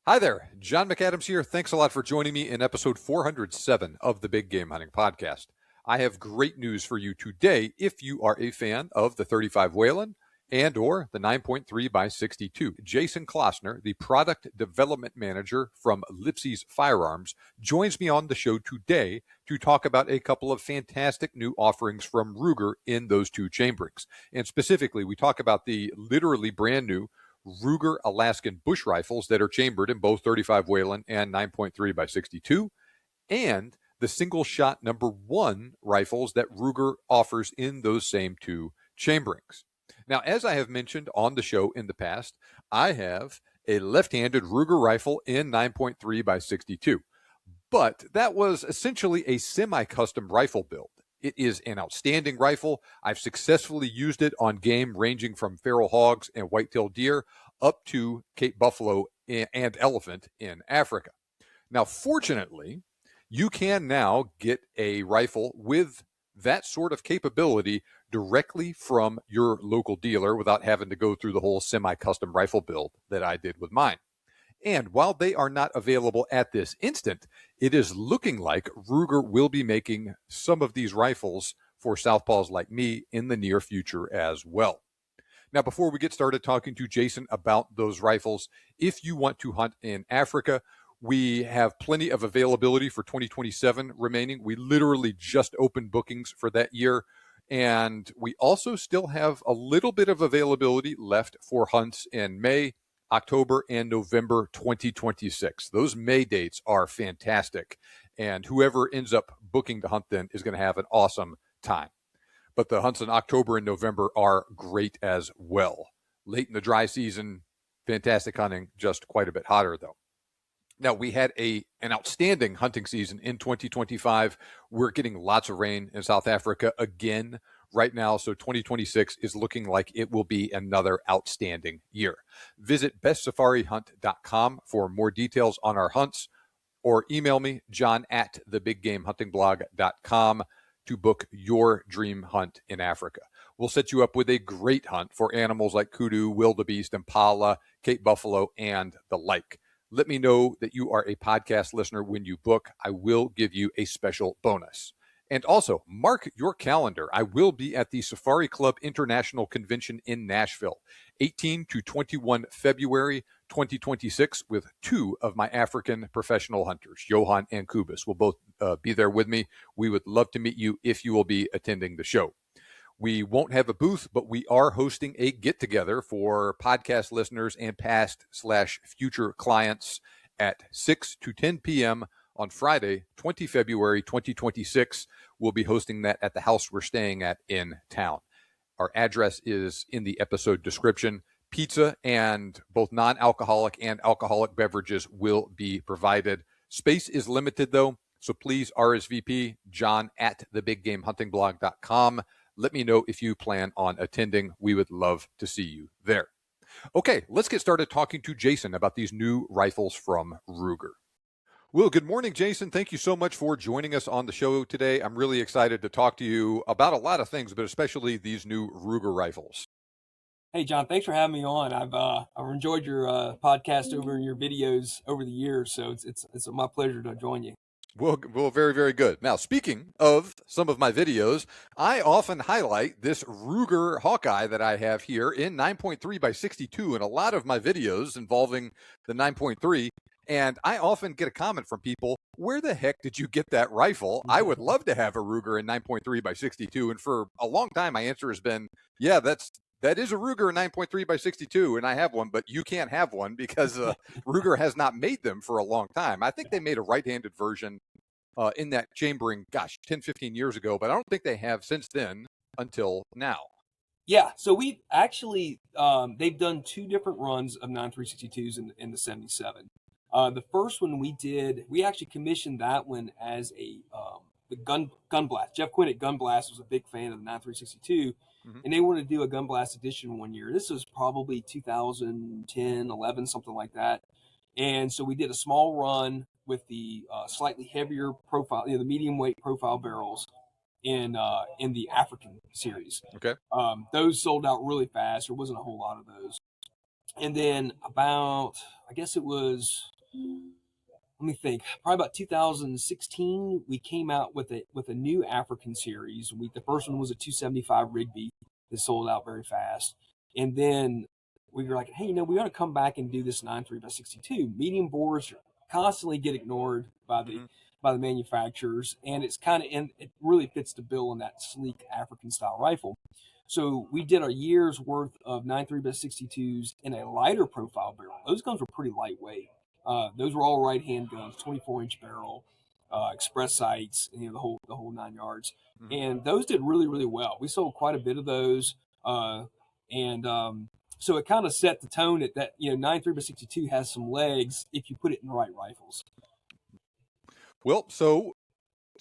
Hi there, John McAdams here. Thanks a lot for joining me in episode 407 of the Big Game Hunting Podcast. I have great news for you today if you are a fan of the 35 Whelen and or the 9.3x62. Jason Cloessner, the product development manager from Lipsey's Firearms, joins me on the show today to talk about a couple of fantastic new offerings from Ruger in those two chamberings. And specifically, we talk about the literally brand new Ruger Alaskan bush rifles that are chambered in both 35 Whelen and 9.3x62, and the single shot number 1 rifles that Ruger offers in those same two chamberings. Now, as I have mentioned on the show in the past, I have a left-handed Ruger rifle in 9.3x62, but that was essentially a semi-custom rifle build. It is an outstanding rifle. I've successfully used it on game ranging from feral hogs and whitetail deer up to Cape buffalo and elephant in Africa. Now, fortunately, you can now get a rifle with that sort of capability directly from your local dealer without having to go through the whole semi-custom rifle build that I did with mine. And while they are not available at this instant, it is looking like Ruger will be making some of these rifles for southpaws like me in the near future as well. Now, before we get started talking to Jason about those rifles, if you want to hunt in Africa, we have plenty of availability for 2027 remaining. We literally just opened bookings for that year. And we also still have a little bit of availability left for hunts in May, October, and November 2026. Those May dates are fantastic, and whoever ends up booking to hunt then is going to have an awesome time. But the hunts in October and November are great as well. Late in the dry season, fantastic hunting, just quite a bit hotter though. Now, we had an outstanding hunting season in 2025. We're getting lots of rain in South Africa again right now, so 2026 is looking like it will be another outstanding year. Visit bestsafarihunt.com for more details on our hunts, or email me, john@thebiggamehuntingblog.com, to book your dream hunt in Africa. We'll set you up with a great hunt for animals like kudu, wildebeest, impala, Cape buffalo, and the like. Let me know that you are a podcast listener when you book. I will give you a special bonus. And also, mark your calendar. I will be at the Safari Club International Convention in Nashville, 18 to 21 February 2026, with 2 of my African professional hunters, Johan and Kobus, will both be there with me. We would love to meet you if you will be attending the show. We won't have a booth, but we are hosting a get-together for podcast listeners and past/future clients at 6 to 10 p.m. on Friday, 20 February 2026. We'll be hosting that at the house we're staying at in town. Our address is in the episode description. Pizza and both non-alcoholic and alcoholic beverages will be provided. Space is limited, though, so please RSVP, john@thebiggamehuntingblog.com. Let me know if you plan on attending. We would love to see you there. Okay, let's get started talking to Jason about these new rifles from Ruger. Well, good morning, Jason. Thank you so much for joining us on the show today. I'm really excited to talk to you about a lot of things, but especially these new Ruger rifles. Hey, John, thanks for having me on. I've enjoyed your podcast over your videos over the years, so it's my pleasure to join you. Well, very, very good. Now, speaking of some of my videos, I often highlight this Ruger Hawkeye that I have here in 9.3x62 in a lot of my videos involving the 9.3. And I often get a comment from people, where the heck did you get that rifle? I would love to have a Ruger in 9.3x62. And for a long time, my answer has been, yeah, that is a Ruger 9.3x62, and I have one, but you can't have one because Ruger has not made them for a long time. I think they made a right-handed version in that chambering, 10, 15 years ago, but I don't think they have since then until now. Yeah, so we actually, they've done 2 different runs of 9.362s in the 77. The first one we actually commissioned that one as the gun blast. Jeff Quinn at Gun Blast was a big fan of the 9.362. And they wanted to do a Gun Blast edition one year. This was probably 2010, 11, something like that. And so we did a small run with the slightly heavier profile, the medium weight profile barrels in the African series. Okay. Those sold out really fast. There wasn't a whole lot of those. And then about, I guess it was let me think, probably about 2016, we came out with a new African series. The first one was a 275 Rigby that sold out very fast. And then we were like, hey, we ought to come back and do this 9.3x62. Medium bores constantly get ignored by the manufacturers, and it really fits the bill in that sleek African style rifle. So we did a year's worth of 9.3x62s in a lighter profile barrel. Those guns were pretty lightweight. Those were all right hand guns, 24-inch barrel, express sights, the whole 9 yards. And those did really, really well. We sold quite a bit of those, so it kind of set the tone that 9.3x62 has some legs if you put it in the right rifles. Well, so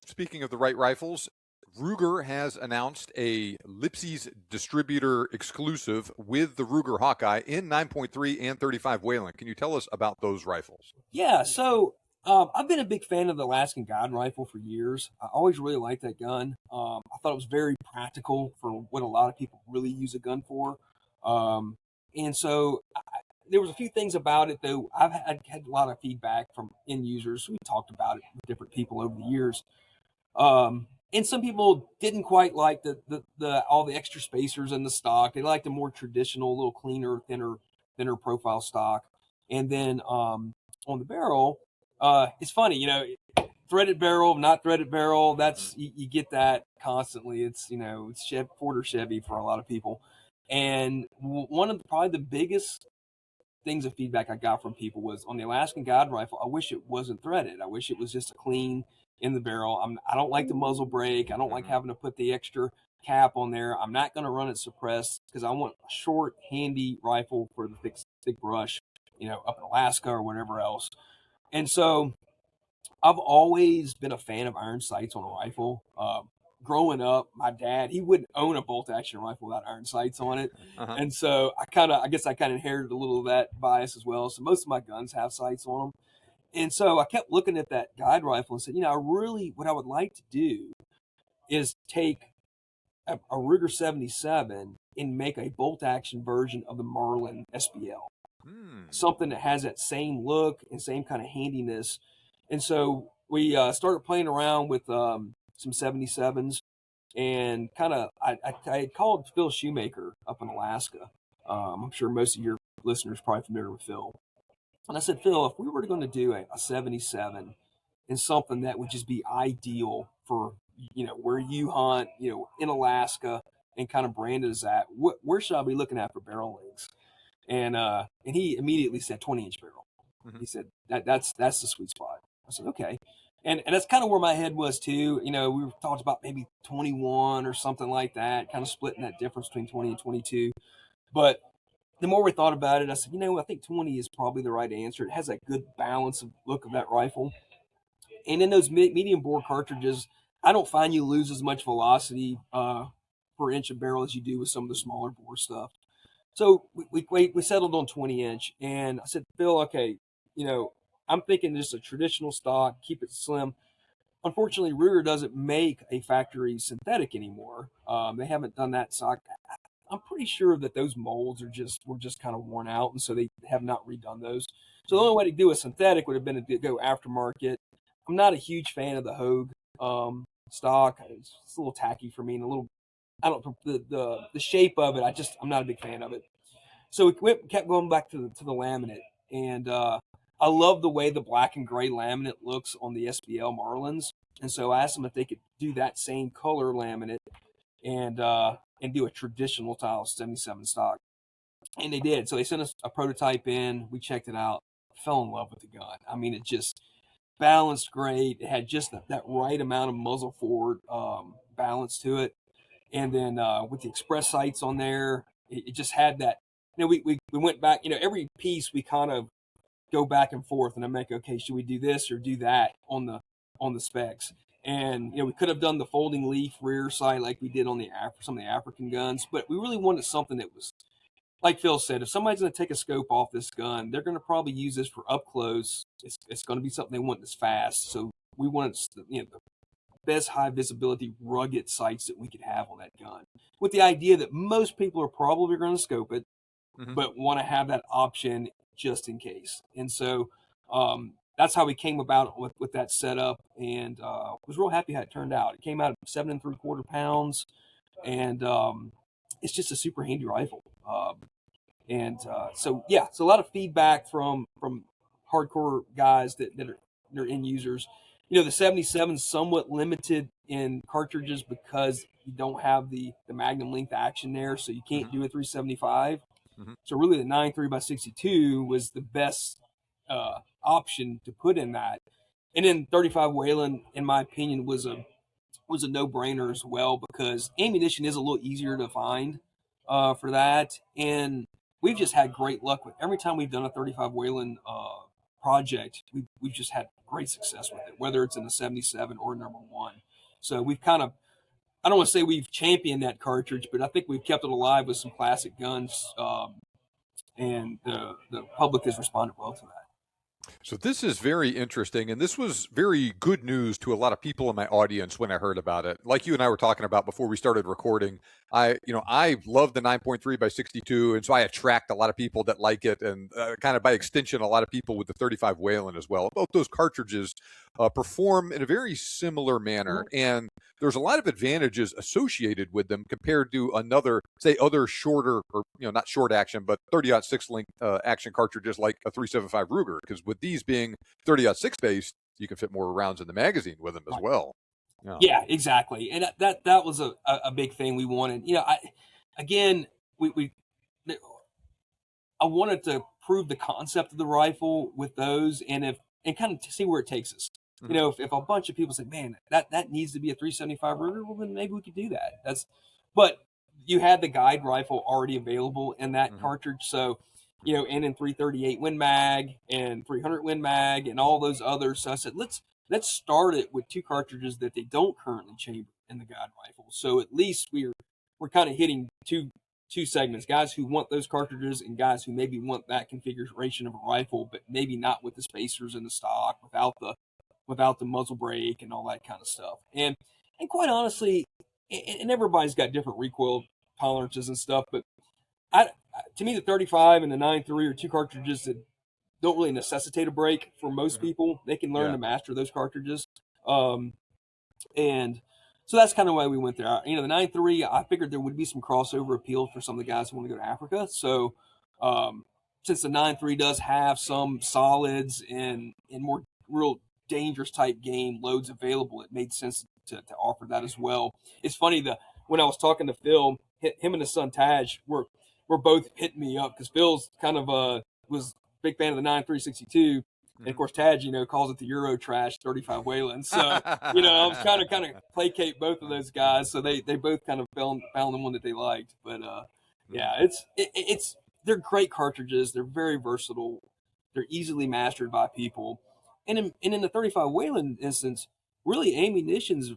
speaking of the right rifles, Ruger has announced a Lipsey's distributor exclusive with the Ruger Hawkeye in 9.3 and 35 Whelen. Can you tell us about those rifles? Yeah, so I've been a big fan of the Alaskan guide rifle for years. I always really liked that gun. I thought it was very practical for what a lot of people really use a gun for. And so there was a few things about it, though. I've had a lot of feedback from end users. We talked about it with different people over the years. And some people didn't quite like the all the extra spacers in the stock. They liked the more traditional, a little cleaner, thinner profile stock. And then on the barrel, it's funny, threaded barrel, not threaded barrel. That's you get that constantly. It's it's Ford or Chevy for a lot of people. And one of probably the biggest things of feedback I got from people was on the Alaskan guide rifle. I wish it wasn't threaded. I wish it was just a clean in the barrel. I don't like the muzzle brake. I don't like having to put the extra cap on there. I'm not going to run it suppressed because I want a short, handy rifle for the thick brush, up in Alaska or whatever else. And so I've always been a fan of iron sights on a rifle. Growing up, my dad, he wouldn't own a bolt action rifle without iron sights on it. And so I guess I kind of inherited a little of that bias as well. So most of my guns have sights on them. And so I kept looking at that guide rifle and said, what I would like to do is take a Ruger 77 and make a bolt action version of the Marlin SBL. Something that has that same look and same kind of handiness. And so we started playing around with some 77s, and I had called Phil Shoemaker up in Alaska. I'm sure most of your listeners are probably familiar with Phil. And I said, Phil, if we were going to do a 77 and something that would just be ideal for, where you hunt, in Alaska and kind of branded as that, where should I be looking at for barrel lengths? And he immediately said 20-inch barrel. He said that's the sweet spot. I said, okay. And that's kind of where my head was too. We talked about maybe 21 or something like that, kind of splitting that difference between 20 and 22. But the more we thought about it, I said, I think 20 is probably the right answer. It has that good balance of look of that rifle. And in those medium bore cartridges, I don't find you lose as much velocity per inch of barrel as you do with some of the smaller bore stuff. So we settled on 20-inch, and I said, Phil, okay, I'm thinking just a traditional stock, keep it slim. Unfortunately, Ruger doesn't make a factory synthetic anymore. They haven't done that stock. I'm pretty sure that those molds were just kind of worn out, and so they have not redone those. So the only way to do a synthetic would have been to go aftermarket. I'm not a huge fan of the Hogue stock. It's a little tacky for me, and a little, I don't the shape of it. I'm not a big fan of it. So we kept going back to the laminate, and I love the way the black and gray laminate looks on the SBL Marlins. And so I asked them if they could do that same color laminate and do a traditional style 77 stock. And they did. So they sent us a prototype in. We checked it out. Fell in love with the gun. I mean, it just balanced great. It had just that right amount of muzzle forward balance to it. And then with the express sights on there, it just had that. We went back, every piece we kind of go back and forth, and I'm like, okay, should we do this or do that on the specs? And we could have done the folding leaf rear sight like we did on some of the African guns, but we really wanted something that was, like Phil said, if somebody's going to take a scope off this gun, they're going to probably use this for up close. It's going to be something they want that's fast. So we wanted the best high visibility rugged sights that we could have on that gun, with the idea that most people are probably going to scope it, but want to have that option just in case. And so That's how we came about with that setup, and was real happy how it turned out. It came out at 7 3/4 pounds, and it's just a super handy rifle. So yeah, it's a lot of feedback from hardcore guys that are end users. You know, the 77 is somewhat limited in cartridges because you don't have the magnum length action there, so you can't do a 375. So really, the 9.3x62 was the best option to put in that. And then 35 Whelen, in my opinion, was a no-brainer as well, because ammunition is a little easier to find for that. And we've just had great luck with every time we've done a 35 Whelen project. We've just had great success with it, whether it's in the 77 or number one. So we've kind of, I don't want to say we've championed that cartridge, but I think we've kept it alive with some classic guns, and the public has responded well to that. So this is very interesting, and this was very good news to a lot of people in my audience when I heard about it. Like you and I were talking about before we started recording, I love the 9.3x62, and so I attract a lot of people that like it, and kind of by extension, a lot of people with the 35 Whelen as well. Both those cartridges perform in a very similar manner, and there's a lot of advantages associated with them compared to other shorter, or not short action, but 30-06 length action cartridges like a 375 Ruger, because with these being 30-06 based, you can fit more rounds in the magazine with them as well. Yeah, exactly. And that was a big thing we wanted. I wanted to prove the concept of the rifle with those, and kind of to see where it takes us. If a bunch of people say, man, that needs to be a 375 Ruger, well, then maybe we could do that. But you had the guide rifle already available in that cartridge. So, and in 338 Win Mag and 300 Win Mag and all those others. So I said, let's start it with two cartridges that they don't currently chamber in the guide rifle. So at least we're kind of hitting two segments: guys who want those cartridges and guys who maybe want that configuration of a rifle, but maybe not with the spacers in the stock, without the muzzle brake and all that kind of stuff. And quite honestly, and everybody's got different recoil tolerances and stuff, but to me, the 35 and the 9.3 are two cartridges that don't really necessitate a brake for most people. They can learn to master those cartridges. And so that's kind of why we went there. The 9.3, I figured there would be some crossover appeal for some of the guys who want to go to Africa. So since the 9.3 does have some solids and more real dangerous type game loads available, it made sense to offer that as well. It's funny, when I was talking to Phil, him and his son Taj were both hitting me up, because Phil's kind of was a big fan of the 9.362, and of course Taj calls it the Euro trash 35 Whelen. So I was kind of placate both of those guys, so they both kind of found the one that they liked. But they're great cartridges. They're very versatile. They're easily mastered by people. And in the 35 Whelen instance, really ammunition's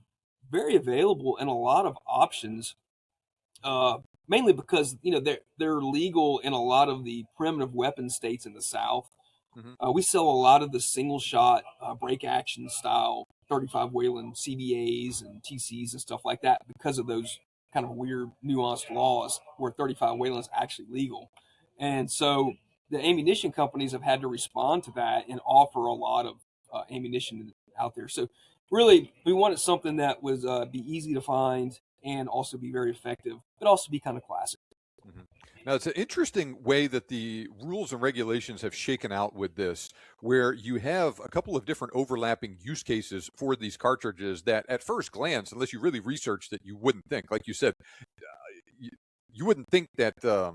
very available and a lot of options, mainly because they're legal in a lot of the primitive weapon states in the South. We sell a lot of the single shot break action style 35 Whelen CBAs and TCs and stuff like that, because of those kind of weird nuanced laws where 35 Whelen is actually legal. And so the ammunition companies have had to respond to that and offer a lot of ammunition out there. So really, we wanted something that was be easy to find and also be very effective, but also be kind of classic. Now, it's an interesting way that the rules and regulations have shaken out with this, where you have a couple of different overlapping use cases for these cartridges that at first glance, unless you really researched it, you wouldn't think. Like you said, you wouldn't think that a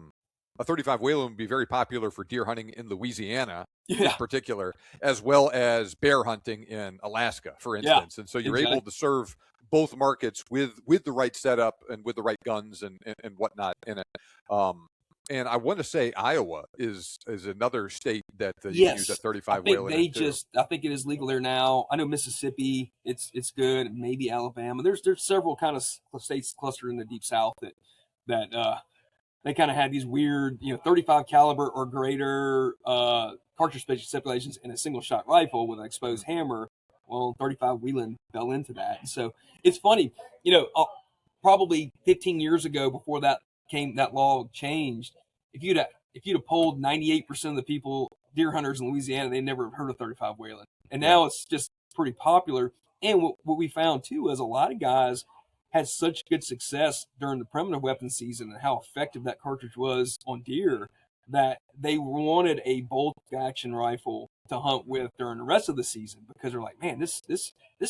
35 Whelen would be very popular for deer hunting in Louisiana in particular, as well as bear hunting in Alaska, for instance. And so you're able to serve both markets with the right setup and with the right guns and whatnot in it. And I want to say Iowa is another state that you can use that 35 Whelen. I think it is legal there now. I know Mississippi, it's good. Maybe Alabama. There's several kind of states clustered in the deep South that they kind of had these weird, 35 caliber or greater cartridge stipulations in a single shot rifle with an exposed hammer. Well, 35 Whelen fell into that. And so it's funny, probably 15 years ago, before that law changed, if you'd have polled 98% of the people deer hunters in Louisiana, they never heard of 35 Whelen. And now it's just pretty popular. And what we found too is a lot of guys had such good success during the primitive weapon season and how effective that cartridge was on deer that they wanted a bolt action rifle to hunt with during the rest of the season, because they're like, man, this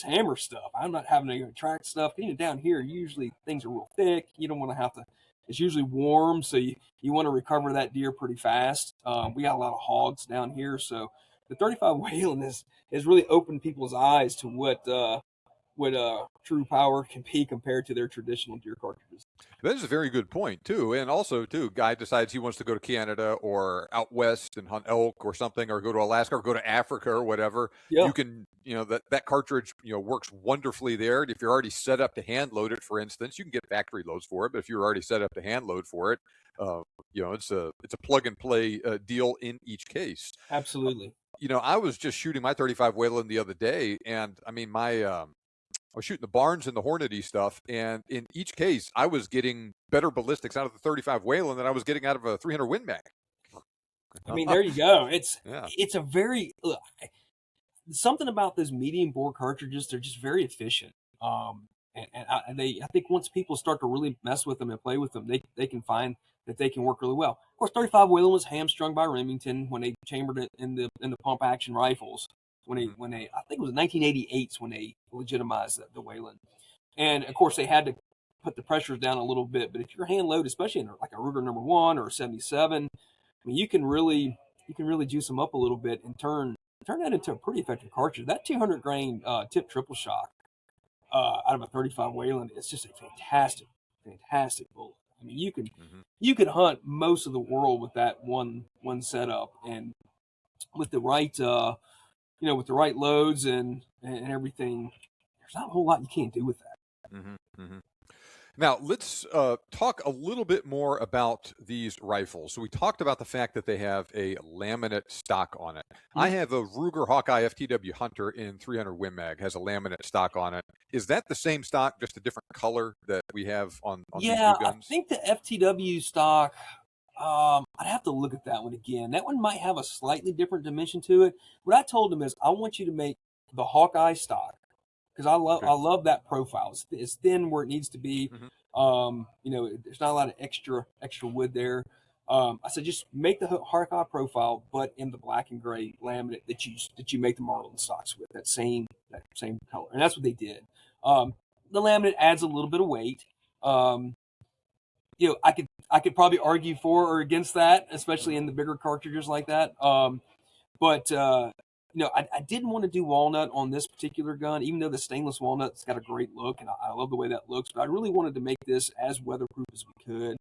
hammer stuff, I'm not having to track stuff. Even down here, usually things are real thick. You don't want to have to. It's usually warm, so you want to recover that deer pretty fast. We got a lot of hogs down here, so the 35 Whelen has really opened people's eyes to what true power can be compared to their traditional deer cartridges. That is a very good point too. And also too, guy decides he wants to go to Canada or out west and hunt elk or something, or go to Alaska or go to Africa or whatever. Yeah. You can, that cartridge, works wonderfully there. And if you're already set up to hand load it, for instance, you can get factory loads for it. But if you're already set up to hand load for it, it's a plug and play deal in each case. Absolutely. I was just shooting my 35 Whelen the other day, and I mean I was shooting the Barnes and the Hornady stuff, and in each case, I was getting better ballistics out of the 35 Whelen than I was getting out of a 300 Win Mag. I mean, there you go. It's a very something about those medium bore cartridges. They're just very efficient. I think once people start to really mess with them and play with them, they can find that they can work really well. Of course, 35 Whelen was hamstrung by Remington when they chambered it in the pump action rifles. When they I think it was 1988 when they legitimized the Whelen, and of course they had to put the pressures down a little bit. But if you're hand load, especially in like a Ruger number 1 or a 77, I mean you can really juice them up a little bit and turn that into a pretty effective cartridge. That 200 grain tip triple shock out of a 35 Whelen is just a fantastic bullet. I mean you can hunt most of the world with that one setup, and with the right with the right loads and everything, there's not a whole lot you can't do with that. Mm-hmm, mm-hmm. Now, let's talk a little bit more about these rifles. So we talked about the fact that they have a laminate stock on it. Mm-hmm. I have a Ruger Hawkeye FTW Hunter in 300 Win Mag, has a laminate stock on it. Is that the same stock, just a different color that we have on these new guns? I think the FTW stock, I'd have to look at that one again. That one might have a slightly different dimension to it. What I told them is, I want you to make the Hawkeye stock, because I love that profile. It's thin where it needs to be. Mm-hmm. There's not a lot of extra wood there. I said, just make the Hawkeye profile, but in the black and gray laminate that you make the Marlin stocks with, that same color, and that's what they did. The laminate adds a little bit of weight. I could probably argue for or against that, especially in the bigger cartridges like that. I didn't want to do walnut on this particular gun, even though the stainless walnut's got a great look, and I love the way that looks. But I really wanted to make this as weatherproof as we could,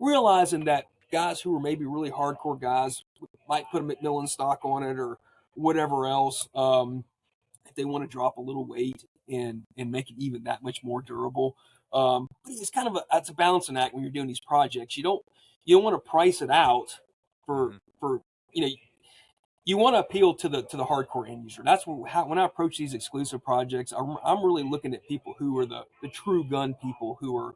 realizing that guys who were maybe really hardcore guys might put a Macmillan stock on it or whatever else, if they want to drop a little weight and make it even that much more durable. But it's kind of it's a balancing act when you're doing these projects. You don't want to price it out for you want to appeal to the hardcore end user. That's when I approach these exclusive projects, I'm really looking at people who are the true gun people, who are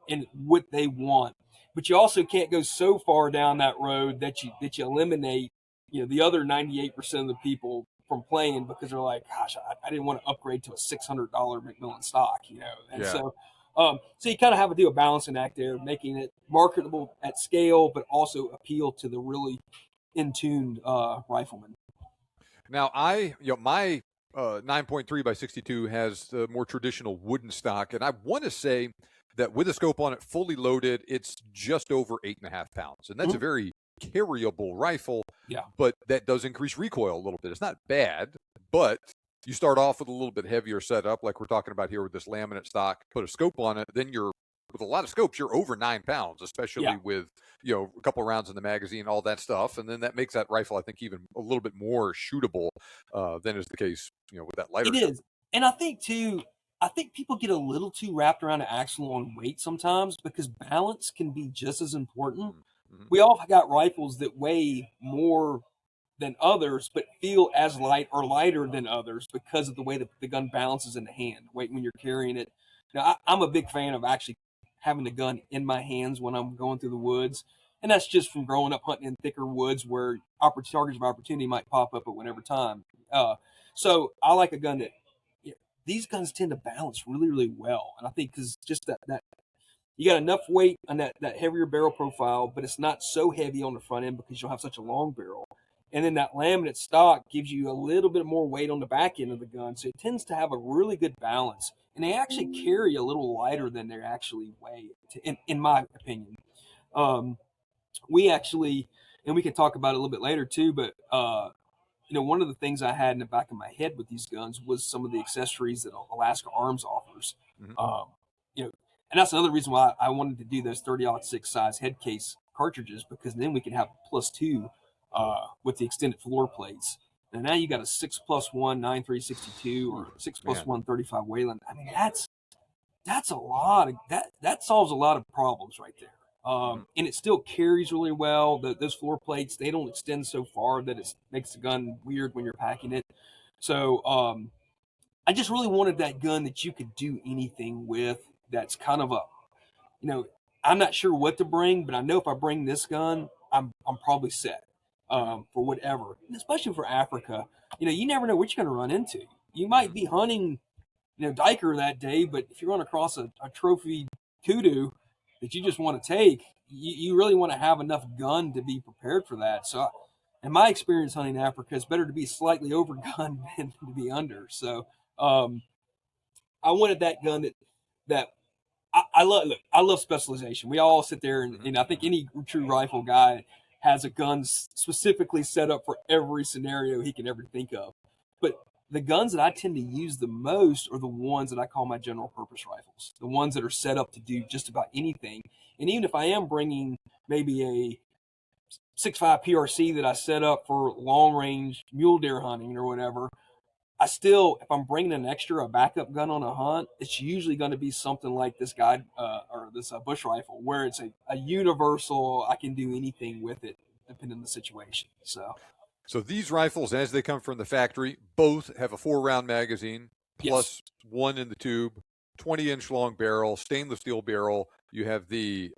in what they want. But you also can't go so far down that road that you eliminate the other 98% of the people from playing, because they're like, gosh, I didn't want to upgrade to a $600 Macmillan stock, and so you kind of have to do a balancing act there, making it marketable at scale, but also appeal to the really in-tuned rifleman. Now, my 9.3x62 has the more traditional wooden stock, and I want to say that with a scope on it, fully loaded, it's just over 8.5 pounds, and that's a very carryable rifle. Yeah, but that does increase recoil a little bit. It's not bad, but you start off with a little bit heavier setup, like we're talking about here with this laminate stock. Put a scope on it, then with a lot of scopes, you're over 9 pounds, especially with a couple of rounds in the magazine, all that stuff, and then that makes that rifle, I think, even a little bit more shootable than is the case, with that lighter. It is, and I think too. I think people get a little too wrapped around the axle on weight sometimes, because balance can be just as important. Mm-hmm. We all got rifles that weigh more than others, but feel as light or lighter than others because of the way the gun balances in the hand, weight when you're carrying it. Now, I'm a big fan of actually having the gun in my hands when I'm going through the woods. And that's just from growing up hunting in thicker woods where targets of opportunity might pop up at whatever time. So I like a gun that, these guns tend to balance really, really well. And I think because just that you got enough weight on that heavier barrel profile, but it's not so heavy on the front end because you'll have such a long barrel. And then that laminate stock gives you a little bit more weight on the back end of the gun. So it tends to have a really good balance. And they actually carry a little lighter than they actually weigh, in my opinion. We actually, and we can talk about it a little bit later too, but one of the things I had in the back of my head with these guns was some of the accessories that Alaska Arms offers. Mm-hmm. And that's another reason why I wanted to do those 30-06 size head case cartridges, because then we can have +2 with the extended floor plates. And now you got a 6+1 9.3x62 or 6+1 35 Whelen. I mean, that's a lot of that solves a lot of problems right there. And it still carries really well. Those floor plates, they don't extend so far that it makes the gun weird when you're packing it. So I just really wanted that gun that you could do anything with. That's kind of I'm not sure what to bring, but I know if I bring this gun, I'm probably set for whatever. And especially for Africa, you never know what you're going to run into. You might be hunting, Diker that day, but if you run across a trophy kudu that you just want to take, you really want to have enough gun to be prepared for that. So, in my experience hunting Africa, it's better to be slightly overgunned than to be under. So, I wanted that gun that I love. Look, I love specialization. We all sit there, and I think any true rifle guy has a gun specifically set up for every scenario he can ever think of. But the guns that I tend to use the most are the ones that I call my general purpose rifles, the ones that are set up to do just about anything. And even if I am bringing maybe a 6.5 PRC that I set up for long range mule deer hunting or whatever, I still, if I'm bringing a backup gun on a hunt, it's usually going to be something like this guide or this bush rifle, where it's a universal. I can do anything with it depending on the situation. So these rifles, as they come from the factory, both have a 4-round magazine plus one in the tube, 20-inch long barrel, stainless steel barrel. You have the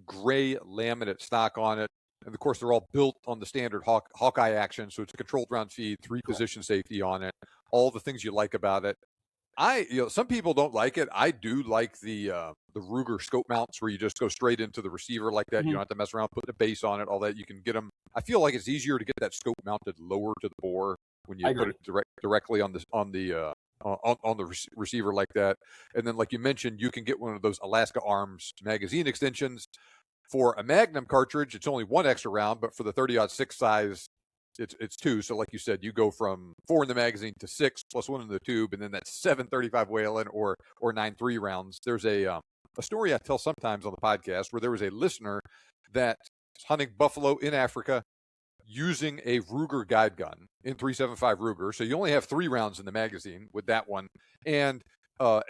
gray laminate stock on it. And of course, they're all built on the standard Hawkeye action. So it's a controlled round feed, 3-position safety on it, all the things you like about it. Some people don't like it. I do like the Ruger scope mounts where you just go straight into the receiver like that. Mm-hmm. You don't have to mess around putting a base on it, all that. You can get them. I feel like it's easier to get that scope mounted lower to the bore when you put it directly on the receiver like that. And then, like you mentioned, you can get one of those Alaska Arms magazine extensions. For a Magnum cartridge, it's only one extra round, but for the 30-06 size, it's 2. So like you said, you go from 4 in the magazine to 6 plus 1 in the tube, and then that's 7.35 Whelen or 9.3 rounds. There's a story I tell sometimes on the podcast where there was a listener that was hunting buffalo in Africa using a Ruger guide gun in 375 Ruger. So you only have 3 rounds in the magazine with that one, and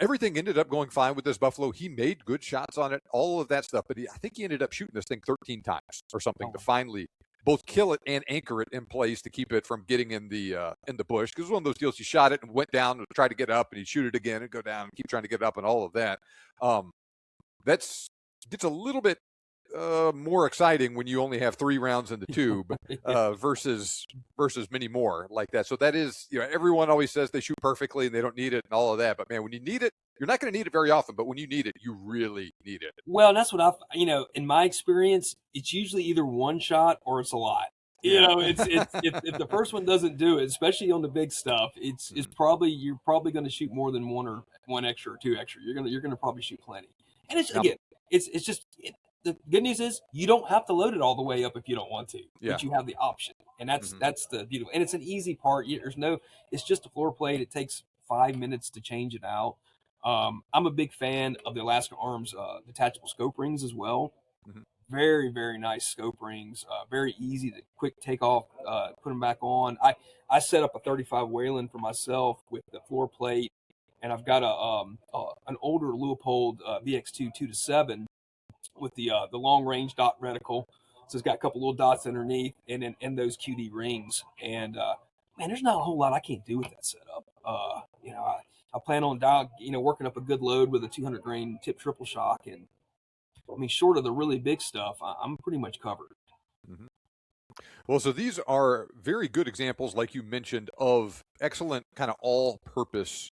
everything ended up going fine with this buffalo. He made good shots on it, all of that stuff. But I think he ended up shooting this thing 13 times or something to finally both kill it and anchor it in place to keep it from getting in the bush. Because it was one of those deals, he shot it and went down and tried to get up, and he'd shoot it again and go down and keep trying to get up and all of that. It's a little bit more exciting when you only have 3 rounds in the tube versus many more like that. So that is, everyone always says they shoot perfectly and they don't need it and all of that. But man, when you need it, you're not going to need it very often. But when you need it, you really need it. Well, that's what in my experience, it's usually either one shot or it's a lot. It's if the first one doesn't do it, especially on the big stuff, it's probably you're probably going to shoot more than one extra or 2 extra. You're gonna probably shoot plenty. And it's just. The good news is you don't have to load it all the way up if you don't want to, but you have the option, and that's the beautiful. And it's an easy part. It's just a floor plate. It takes 5 minutes to change it out. I'm a big fan of the Alaska Arms detachable scope rings as well. Mm-hmm. Very, very nice scope rings. Very easy to quick take off, put them back on. I set up a 35 Whelen for myself with the floor plate, and I've got an older Leupold VX2 2-7. With the long range dot reticle, so it's got a couple little dots underneath, and then those QD rings. And man, there's not a whole lot I can't do with that setup. I plan on working up a good load with a 200 grain tip triple shock, and I mean, short of the really big stuff, I'm pretty much covered. Mm-hmm. Well, so these are very good examples, like you mentioned, of excellent kind of all-purpose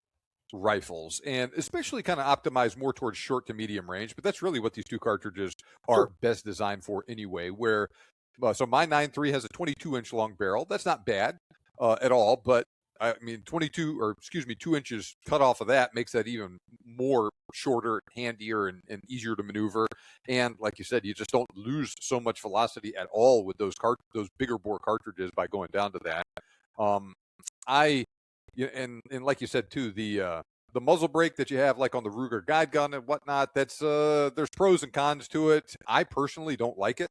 rifles, and especially kind of optimized more towards short to medium range. But that's really what these two cartridges are best designed for anyway. Where so my 9.3 has a 22-inch long barrel. That's not bad at all, but I mean 2 inches cut off of that makes that even more shorter, handier, and easier to maneuver. And like you said, you just don't lose so much velocity at all with those bigger bore cartridges by going down to that. And like you said too, the muzzle brake that you have like on the Ruger guide gun and whatnot, that's there's pros and cons to it. I personally don't like it.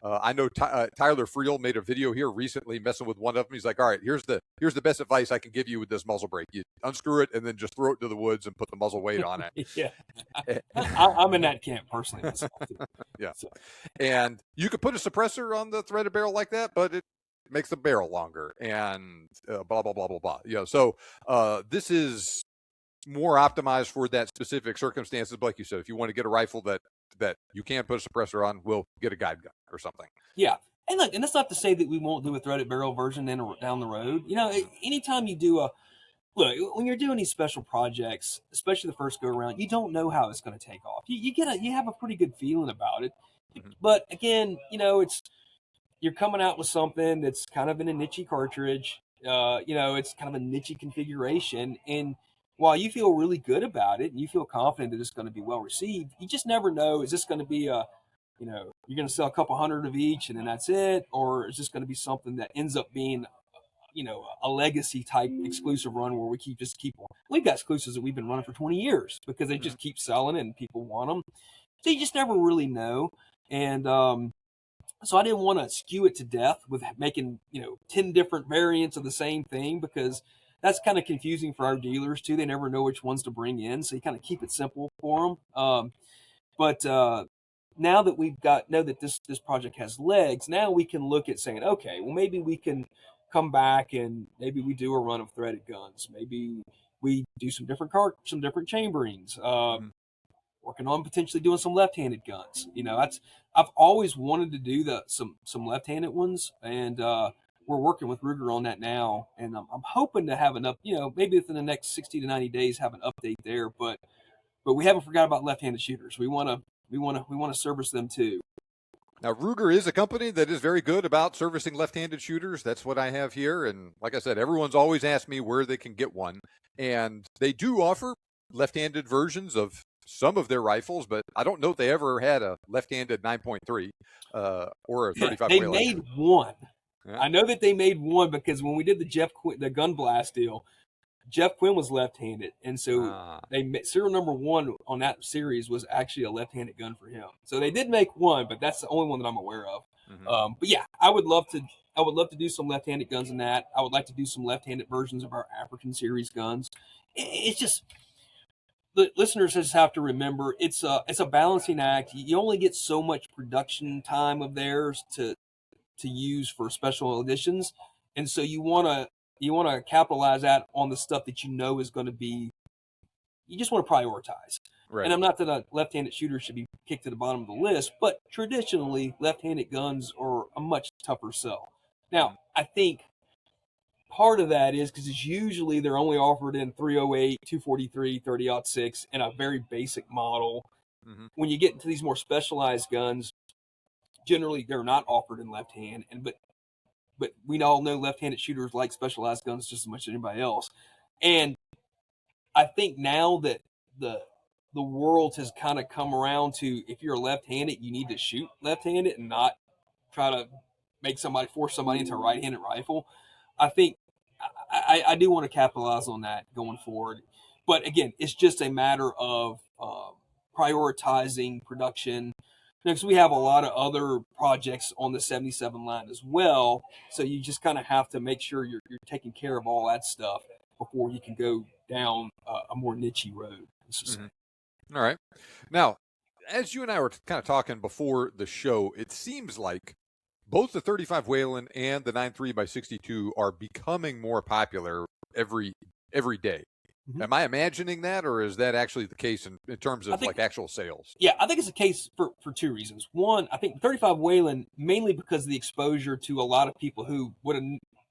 I know Tyler Friel made a video here recently messing with one of them. He's like, all right, here's the best advice I can give you with this muzzle brake. You unscrew it and then just throw it to the woods and put the muzzle weight on it. Yeah. I'm in that camp personally myself too. Yeah. So. And you could put a suppressor on the threaded barrel like that, but it makes the barrel longer and blah, blah, blah, blah, blah. You know, so this is more optimized for that specific circumstances. But like you said, if you want to get a rifle that you can't put a suppressor on, we'll get a guide gun or something. Yeah. And look, and that's not to say that we won't do a threaded barrel version down the road. You know, anytime you do when you're doing these special projects, especially the first go around, you don't know how it's going to take off. You have a pretty good feeling about it. Mm-hmm. But again, you know, you're coming out with something that's kind of in a niche cartridge. You know, it's kind of a niche configuration. And while you feel really good about it and you feel confident that it's going to be well received, you just never know, is this going to be you know, you're going to sell a couple hundred of each and then that's it? Or is this going to be something that ends up being, you know, a legacy type exclusive run where we just keep on. We've got exclusives that we've been running for 20 years because they just keep selling and people want them. So you just never really know. And so I didn't want to skew it to death with making, you know, 10 different variants of the same thing, because that's kind of confusing for our dealers too. They never know which ones to bring in. So you kind of keep it simple for them. But now that know that this project has legs, now we can look at saying, okay, well, maybe we can come back and maybe we do a run of threaded guns. Maybe we do some different chamberings. Working on potentially doing some left-handed guns. You know, I've always wanted to do some left-handed ones, and we're working with Ruger on that now. And I'm hoping to have you know, maybe within the next 60 to 90 days have an update there. But we haven't forgot about left-handed shooters. We want to service them too. Now, Ruger is a company that is very good about servicing left-handed shooters. That's what I have here. And like I said, everyone's always asked me where they can get one. And they do offer left-handed versions of some of their rifles, but I don't know if they ever had a left-handed 9.3 or a 35. They made one. Yeah. I know that they made one because when we did the Gun Blast deal, Jeff Quinn was left-handed, and so serial number 1 on that series was actually a left-handed gun for him. So they did make one, but that's the only one that I'm aware of. Mm-hmm. But yeah, I would love to do some left-handed guns in that. I would like to do some left-handed versions of our African series guns. It's just, the listeners just have to remember, it's a balancing act. You only get so much production time of theirs to use for special editions, and so you want to capitalize that on the stuff that you know is going to be. You just want to prioritize. Right. And I'm not that a left-handed shooter should be kicked to the bottom of the list, but traditionally left-handed guns are a much tougher sell. Now, I think part of that is because it's usually they're only offered in 308, 243, 30-06, and a very basic model. Mm-hmm. When you get into these more specialized guns, generally they're not offered in left-hand, but we all know left-handed shooters like specialized guns just as much as anybody else. And I think now that the world has kind of come around to, if you're left-handed, you need to shoot left-handed and not try to force somebody into a right-handed rifle. I think I do want to capitalize on that going forward. But again, it's just a matter of prioritizing production, because we have a lot of other projects on the 77 line as well. So you just kind of have to make sure you're taking care of all that stuff before you can go down a more niche road. Mm-hmm. All right. Now, as you and I were kind of talking before the show, it seems like both the 35 Whelen and the 9.3x62 are becoming more popular every day. Mhm. Am I imagining that, or is that actually the case in terms I of think, like actual sales? yeah, I think it's a case for two reasons. One, I think 35 Whelen, mainly because of the exposure to a lot of people who would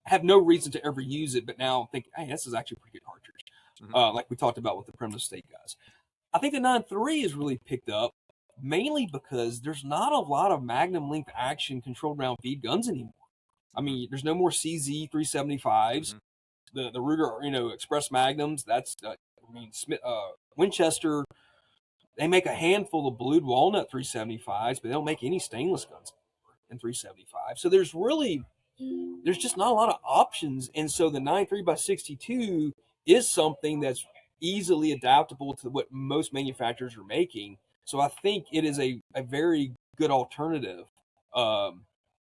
have no reason to ever use it, but now think, hey, this is actually a pretty good cartridge. Hmm. Like we talked about with the Primitive State guys. I think the 9.3 is really picked up mainly because there's not a lot of magnum length action controlled round feed guns anymore. I Hmm. mean, there's no more CZ 375s. Hmm. The Ruger, Express Magnums. That's Smith, Winchester. They make a handful of blued walnut 375s, but they don't make any stainless guns in 375. So there's just not a lot of options, and so the 9.3x62 is something that's easily adaptable to what most manufacturers are making. So I think it is a very good alternative.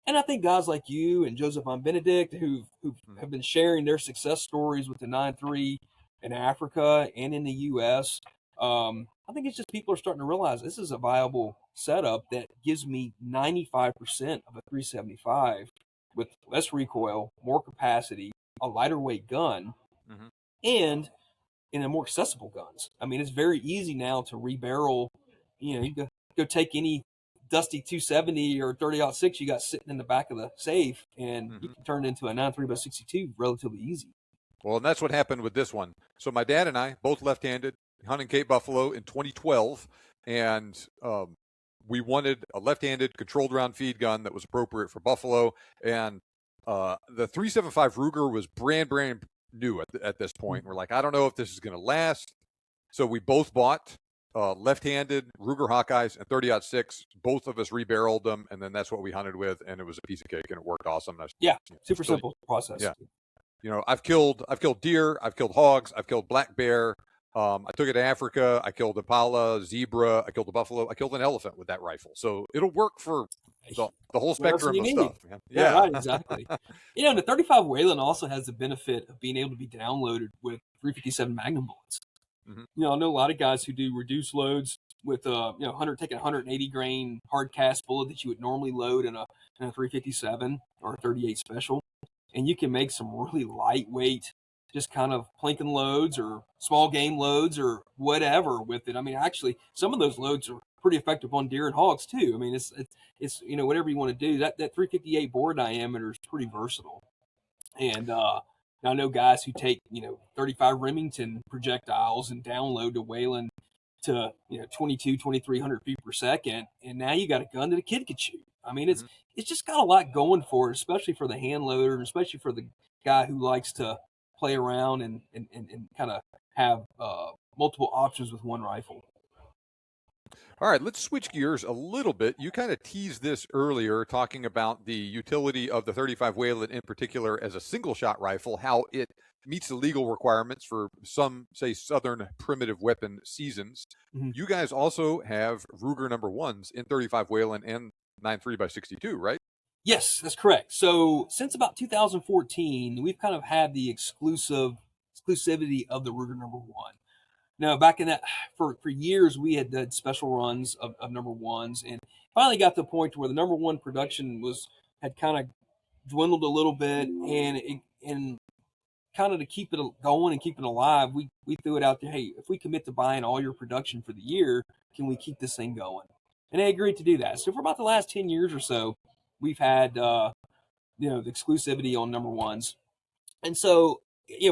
And I think guys like you and Joseph Von Benedict, who Hmm. have been sharing their success stories with the 9.3 in Africa and in the U.S., I think it's just people are starting to realize this is a viable setup that gives me 95% of a 375 with less recoil, more capacity, a lighter weight gun, Hmm. and in a more accessible guns. I mean, it's very easy now to rebarrel. You go take any dusty 270 or 30-06 you got sitting in the back of the safe, and you Hmm. can turn it into a 9.3x62 relatively easy. Well, and that's what happened with this one. So my dad and I, both left-handed, hunting Cape Buffalo in 2012, and we wanted a left-handed controlled round feed gun that was appropriate for buffalo. And the 375 Ruger was brand new at this point. We're like, I don't know if this is going to last. So we both bought left-handed Ruger Hawkeyes and 30-06. Both of us rebarreled them, and then that's what we hunted with, and it was a piece of cake, and it worked awesome. Yeah, super Still, simple process. yeah. I've killed deer, I've killed hogs, I've killed black bear. I took it to Africa. I killed impala, zebra. I killed a buffalo. I killed an elephant with that rifle. So it'll work for the whole What else do spectrum you of need? stuff. Man. Yeah, Yeah. right, exactly. And the 35 Whelen also has the benefit of being able to be downloaded with 357 Magnum bullets. Hmm. I know a lot of guys who do reduced loads with 180 grain hard cast bullet that you would normally load in a 357 or a 38 special, and you can make some really lightweight, just kind of planking loads or small game loads or whatever with it. I mean, actually, some of those loads are pretty effective on deer and hogs too. I mean, it's whatever you want to do. That 358 bore diameter is pretty versatile, and I know guys who take 35 Remington projectiles and download to Whelen to 22, 2300 feet per second, and now you got a gun that a kid could shoot. I mean, Hmm. it's just got a lot going for it, especially for the hand loader, and especially for the guy who likes to play around and kind of have multiple options with one rifle. All right, let's switch gears a little bit. You kind of teased this earlier, talking about the utility of the 35 Whelen in particular as a single shot rifle, how it meets the legal requirements for some, say, Southern primitive weapon seasons. Mm-hmm. You guys also have Ruger number ones in 35 Whelen and 9.3x62, right? Yes, that's correct. So since about 2014, we've kind of had the exclusivity of the Ruger number one. Now, back in that, for years, we had done special runs of number ones, and finally got to the point where the number one production had kind of dwindled a little bit, and kind of to keep it going and keep it alive, we threw it out there. Hey, if we commit to buying all your production for the year, can we keep this thing going? And they agreed to do that. So for about the last 10 years or so, we've had the exclusivity on number ones, and so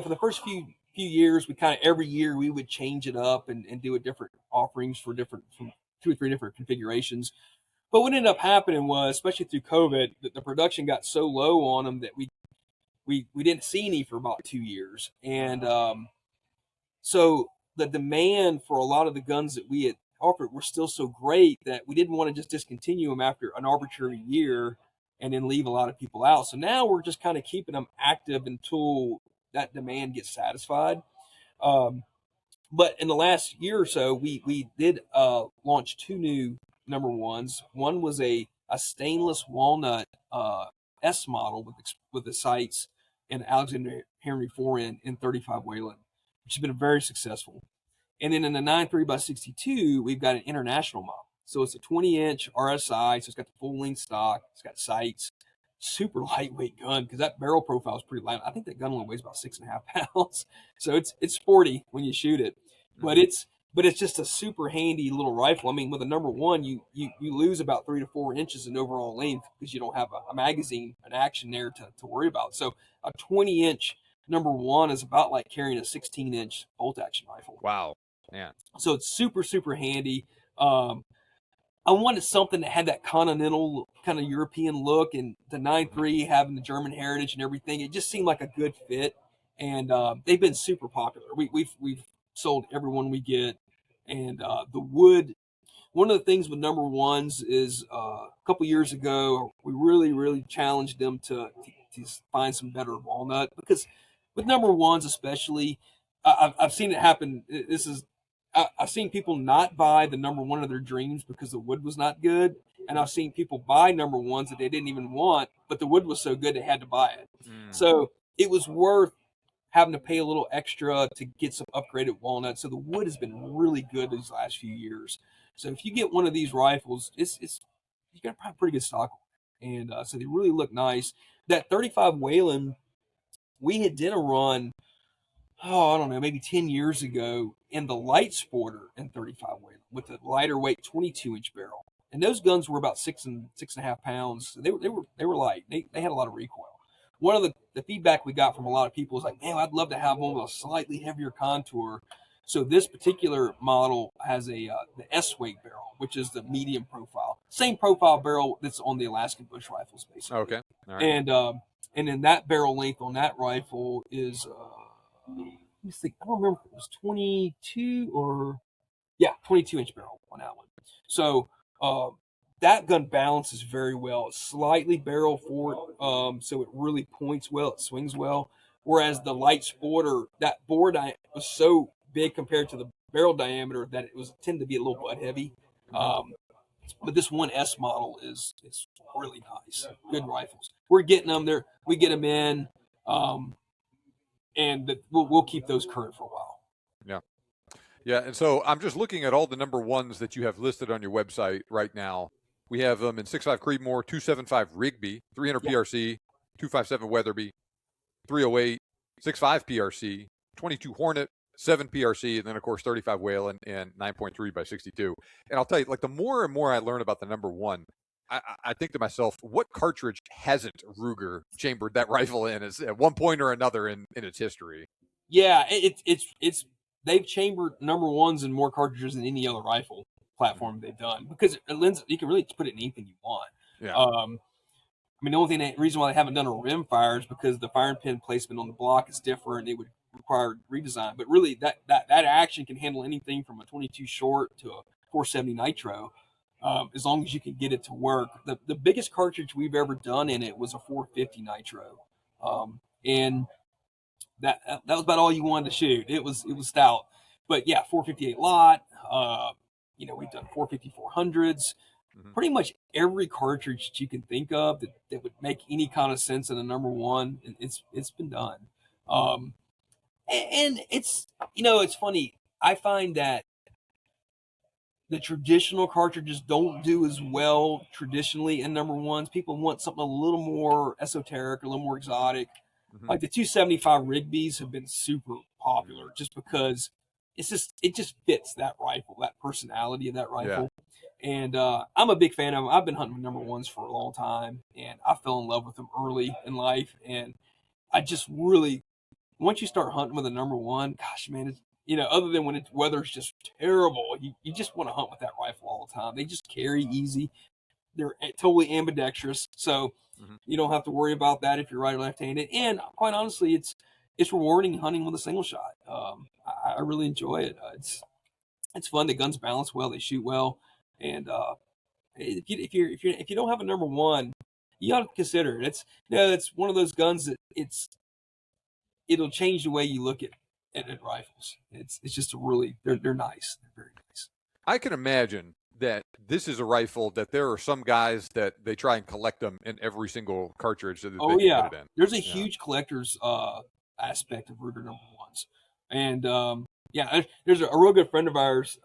for the first few years, we kind of every year we would change it up and do a different offerings for from 2 or 3 different configurations. But what ended up happening was, especially through COVID, that the production got so low on them that we didn't see any for about 2 years, and so the demand for a lot of the guns that we had offered were still so great that we didn't want to just discontinue them after an arbitrary year and then leave a lot of people out. So now we're just kind of keeping them active until that demand gets satisfied. Um, but in the last year or so, we did launch 2 new number ones. One was a stainless walnut S model with the sights and Alexander Henry forend in 35 Whelen, which has been very successful. And then in the 9.3x62, we've got an international model. So it's a 20-inch RSI, so it's got the full length stock, it's got sights, super lightweight gun because that barrel profile is pretty light. I think that gun only weighs about 6.5 pounds, so it's sporty when you shoot it. But it's just a super handy little rifle. I mean, with a number one, you lose about 3 to 4 inches in overall length because you don't have a magazine, an action there to worry about. So a 20-inch number one is about like carrying a 16-inch bolt action rifle. Wow, man. So it's super, super handy. I wanted something that had that continental kind of European look, and the 9.3 having the German heritage and everything. It just seemed like a good fit, and they've been super popular. We've sold every one we get, and the wood. One of the things with number ones is a couple years ago we really challenged them to find some better walnut, because with number ones especially, I've seen it happen. I've seen people not buy the number one of their dreams because the wood was not good. And I've seen people buy number ones that they didn't even want, but the wood was so good they had to buy it. So it was worth having to pay a little extra to get some upgraded walnut. So the wood has been really good these last few years. So if you get one of these rifles, you got a pretty good stock. And so they really look nice. That 35 Whelen, we did a run, I don't know, maybe 10 years ago in the light sporter in 35 Whelen with a lighter weight 22-inch barrel. And those guns were about 6.5 pounds. So they were light. They had a lot of recoil. One of the feedback we got from a lot of people was like, man, I'd love to have one with a slightly heavier contour. So this particular model has the S-weight barrel, which is the medium profile. Same profile barrel that's on the Alaskan bush rifles, basically. Okay. All right. And then that barrel length on that rifle is let me think. I don't remember if it was 22 or 22-inch barrel on that one. So that gun balances very well. It's slightly barrel forward, so it really points well. It swings well. Whereas the light sporter, that bore was so big compared to the barrel diameter that it tended to be a little butt heavy. But this 1S model is really nice. Good rifles. We're getting them there. We get them in. And we'll keep those current for a while. Yeah. And so I'm just looking at all the number ones that you have listed on your website right now. We have them in 6.5 Creedmoor, 275 Rigby, 300 PRC, 257 Weatherby, 308, 6.5 PRC, 22 Hornet, 7 PRC, and then of course 35 Whelen and 9.3x62. And I'll tell you, like, the more and more I learn about the number one, I think to myself, what cartridge hasn't Ruger chambered that rifle in at one point or another in its history? Yeah, it's they've chambered number ones in more cartridges than any other rifle platform they've done, because you can really put it in anything you want. Yeah. I mean, the only reason why they haven't done a rim fire is because the firing pin placement on the block is different. It would require redesign, but really that action can handle anything from a 22 short to a 470 nitro. As long as you can get it to work. The biggest cartridge we've ever done in it was a 450 nitro, and that was about all you wanted to shoot. It was stout, but yeah, 458 lot. We've done 450 400s. Pretty much every cartridge that you can think of that would make any kind of sense in a number one, it's been done. And it's funny. I find that the traditional cartridges don't do as well traditionally in number ones. People want something a little more esoteric, a little more exotic. Like the 275 Rigby's have been super popular just because it just fits that rifle, that personality of that rifle. Yeah. And I'm a big fan of them. I've been hunting with number ones for a long time, and I fell in love with them early in life. And I just really, once you start hunting with a number one, gosh, man, it's, other than when weather's just terrible, you just want to hunt with that rifle all the time. They just carry easy. They're totally ambidextrous, so you don't have to worry about that if you're right or left-handed. And quite honestly, it's rewarding hunting with a single shot. I really enjoy it. It's fun. The guns balance well. They shoot well. And if you don't have a number one, you ought to consider it. It's one of those guns that it'll change the way you look at rifles. It's just they're nice. They're very nice. I can imagine that this is a rifle that there are some guys that they try and collect them in every single cartridge that they put it in. There's a huge collector's aspect of Ruger number ones. And there's a real good friend of ours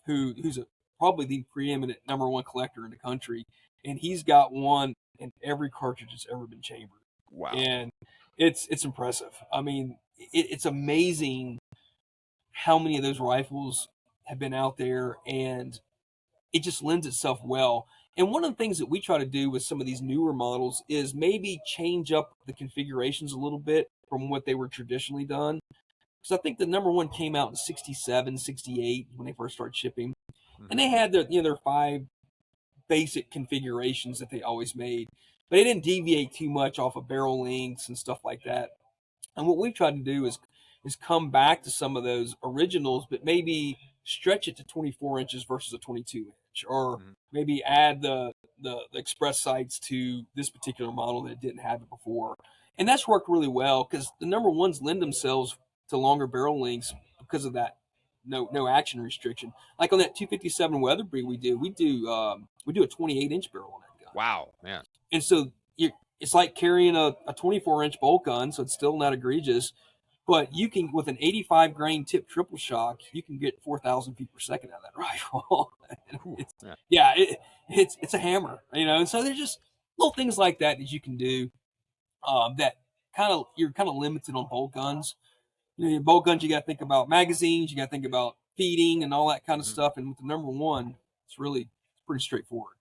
who's probably the preeminent number one collector in the country, and he's got one in every cartridge that's ever been chambered. Wow. And it's impressive. I mean, it's amazing how many of those rifles have been out there, and it just lends itself well. And one of the things that we try to do with some of these newer models is maybe change up the configurations a little bit from what they were traditionally done. Because I think the number one came out in 67, 68 when they first started shipping. And they had their 5 basic configurations that they always made. But they didn't deviate too much off of barrel lengths and stuff like that. And what we've tried to do is come back to some of those originals, but maybe stretch it to 24 inches versus a 22 inch, or maybe add the express sights to this particular model that didn't have it before. And that's worked really well because the number ones lend themselves to longer barrel lengths because of that no action restriction. Like on that 257 Weatherby we do a 28 inch barrel on that gun. Wow, man. And so it's like carrying a 24 inch bolt gun, so it's still not egregious. But you can, with an 85 grain tip triple shock, you can get 4,000 feet per second out of that rifle. It's a hammer, And so there's just little things like that you can do. That you're kind of limited on bolt guns. Your bolt guns, you got to think about magazines, you got to think about feeding and all that kind of stuff. And with the number one, it's pretty straightforward.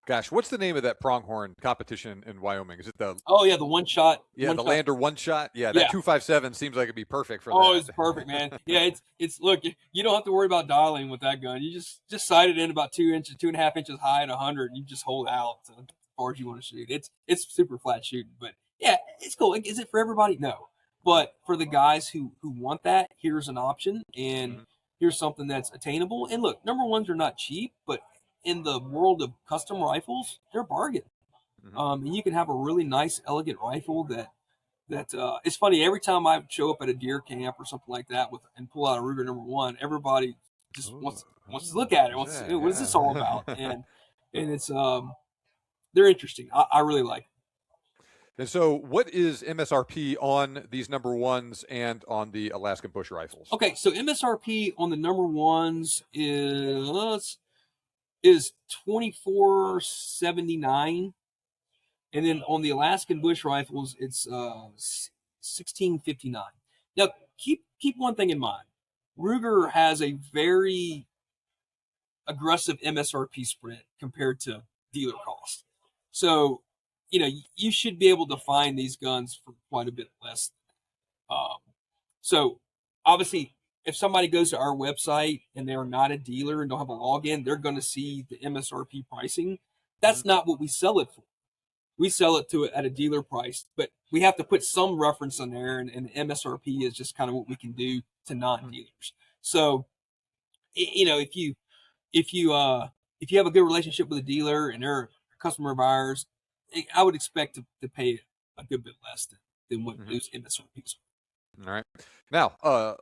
Gosh, what's the name of that pronghorn competition in Wyoming? Is it the one shot? Yeah, the Lander one shot. Yeah, that 257 seems like it'd be perfect for that. Oh, it's perfect, man. Yeah, it's look, you don't have to worry about dialing with that gun. You just sight it in about 2.5 inches high at 100, and you just hold out as far as you want to shoot. It's super flat shooting, but yeah, it's cool. Is it for everybody? No, but for the guys who want that, here's an option, and here's something that's attainable. And look, number ones are not cheap, but in the world of custom rifles, they're a bargain. And you can have a really nice, elegant rifle that it's funny. Every time I show up at a deer camp or something like that and pull out a Ruger number one, everybody just wants to look at it. What is this all about? And it's they're interesting. I really like it. And so, what is MSRP on these number ones and on the Alaskan bush rifles? Okay, so MSRP on the number ones is $24.79, and then on the Alaskan bush rifles it's $16.59. Now keep one thing in mind: Ruger has a very aggressive MSRP spread compared to dealer cost. So you should be able to find these guns for quite a bit less. So obviously, if somebody goes to our website and they're not a dealer and don't have a login, they're going to see the MSRP pricing. That's not what we sell it for. We sell it at a dealer price, but we have to put some reference on there, and MSRP is just kind of what we can do to non-dealers. So, if you have a good relationship with a dealer and they're a customer of ours, I would expect to pay a good bit less than what those MSRPs are. All right. Now,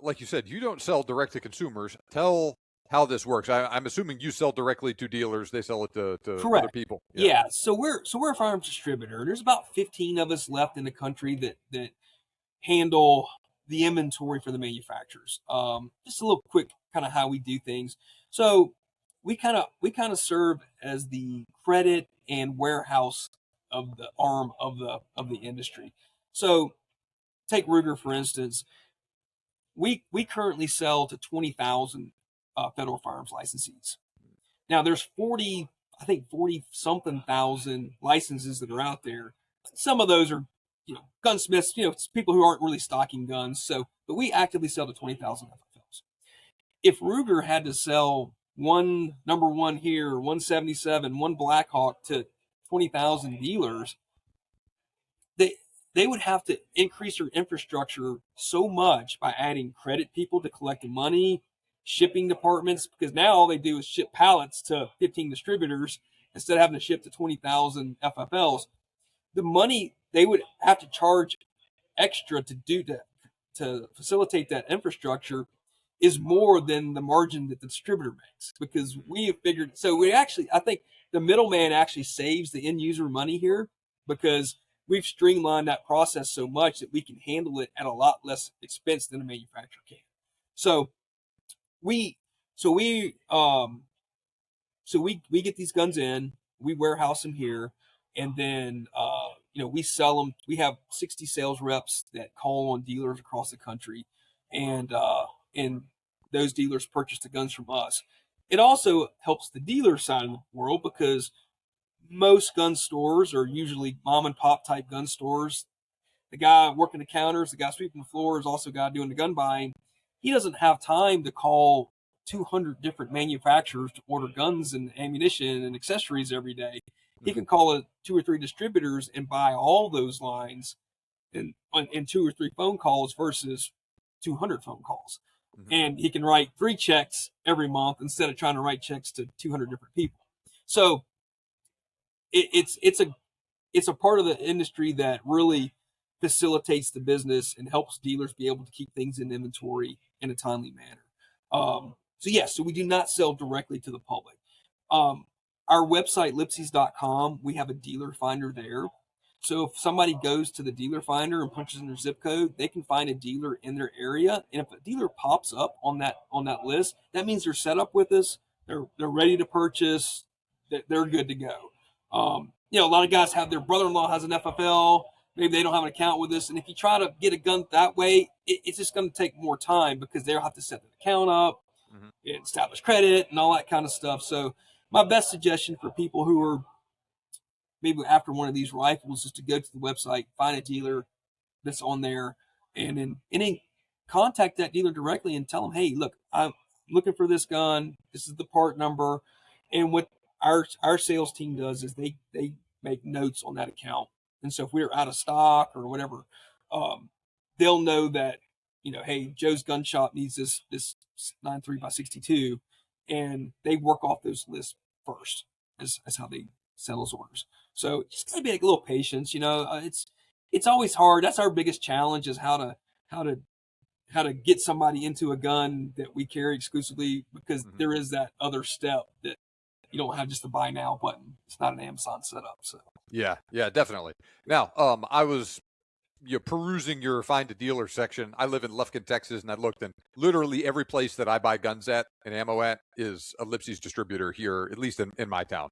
like you said, you don't sell direct to consumers. Tell how this works. I'm assuming you sell directly to dealers. They sell it to other people. Yeah. So we're a firearms distributor. There's about 15 of us left in the country that handle the inventory for the manufacturers. Just a little quick kind of how we do things. So we kind of serve as the credit and warehouse of the arm of the industry. So take Ruger, for instance. We currently sell to 20,000 federal firearms licensees. Now there's 40 something thousand licenses that are out there. Some of those are, gunsmiths, it's people who aren't really stocking guns. So, but we actively sell to 20,000 FFLs. If Ruger had to sell one number one here, 177, one Blackhawk to 20,000 dealers, they would have to increase their infrastructure so much by adding credit people to collect the money, shipping departments, because now all they do is ship pallets to 15 distributors instead of having to ship to 20,000 FFLs. The money they would have to charge extra to facilitate that infrastructure is more than the margin that the distributor makes, because we have figured. So I think the middleman actually saves the end user money here, because we've streamlined that process so much that we can handle it at a lot less expense than a manufacturer can. So we get these guns in, we warehouse them here, And then, we sell them. We have 60 sales reps that call on dealers across the country, and those dealers purchase the guns from us. It also helps the dealer side of the world because most gun stores are usually mom and pop type gun stores. The guy working the counters, the guy sweeping the floor is also a guy doing the gun buying. He doesn't have time to call 200 different manufacturers to order guns and ammunition and accessories every day. He can call 2 or 3 distributors and buy all those lines in 2 or 3 phone calls versus 200 phone calls. Mm-hmm. And he can write 3 checks every month instead of trying to write checks to 200 different people. So it's a part of the industry that really facilitates the business and helps dealers be able to keep things in inventory in a timely manner. So we do not sell directly to the public. Our website, lipseys.com, we have a dealer finder there. So if somebody goes to the dealer finder and punches in their zip code, they can find a dealer in their area. And if a dealer pops up on that list, that means they're set up with us. They're ready to purchase. They're good to go. A lot of guys have their brother-in-law has an FFL. Maybe they don't have an account with us. And if you try to get a gun that way, it's just going to take more time because they'll have to set the account up, and establish credit and all that kind of stuff. So my best suggestion for people who are maybe after one of these rifles is to go to the website, find a dealer that's on there, and then contact that dealer directly and tell them, hey, look, I'm looking for this gun. This is the part number. And what our sales team does is they make notes on that account. And so if we're out of stock or whatever, they'll know that, hey, Joe's gun shop needs this 9.3x62, and they work off those lists first as how they sell those orders. So just gotta be like a little patience. It's always hard. That's our biggest challenge is how to get somebody into a gun that we carry exclusively, because there is that other step that you don't have just a buy now button. It's not an Amazon setup. So yeah, definitely. Now, I was perusing your find a dealer section. I live in Lufkin, Texas, and I looked, and literally every place that I buy guns at and ammo at is a Lipsey's distributor here, at least in my town.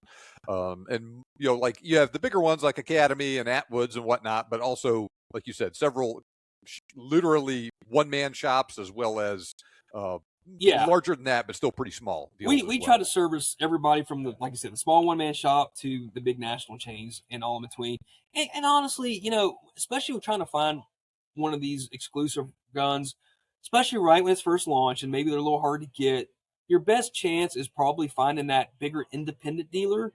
And like you have the bigger ones like Academy and Atwoods and whatnot, but also, like you said, several literally one-man shops as well as larger than that, but still pretty small. We try to service everybody from the, like I said, the small one-man shop to the big national chains and all in between. And honestly, especially with trying to find one of these exclusive guns, especially right when it's first launched and maybe they're a little hard to get, your best chance is probably finding that bigger independent dealer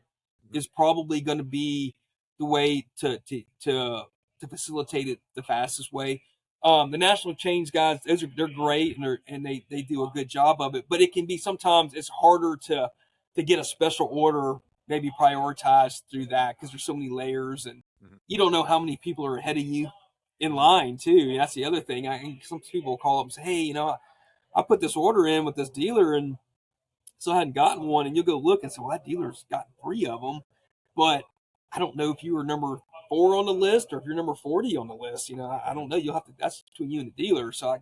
is probably going to be the way to facilitate it the fastest way. The national chains guys, they're great and they do a good job of it, but it can be sometimes it's harder to get a special order maybe prioritized through that because there's so many layers and you don't know how many people are ahead of you in line too. And that's the other thing. Some people will call up and say, hey, I put this order in with this dealer and so I hadn't gotten one, and you'll go look and say, well, that dealer's got 3 of them, but I don't know if you were number 4 on the list or if you're number 40 on the list. I don't know. You'll have to, that's between you and the dealer. So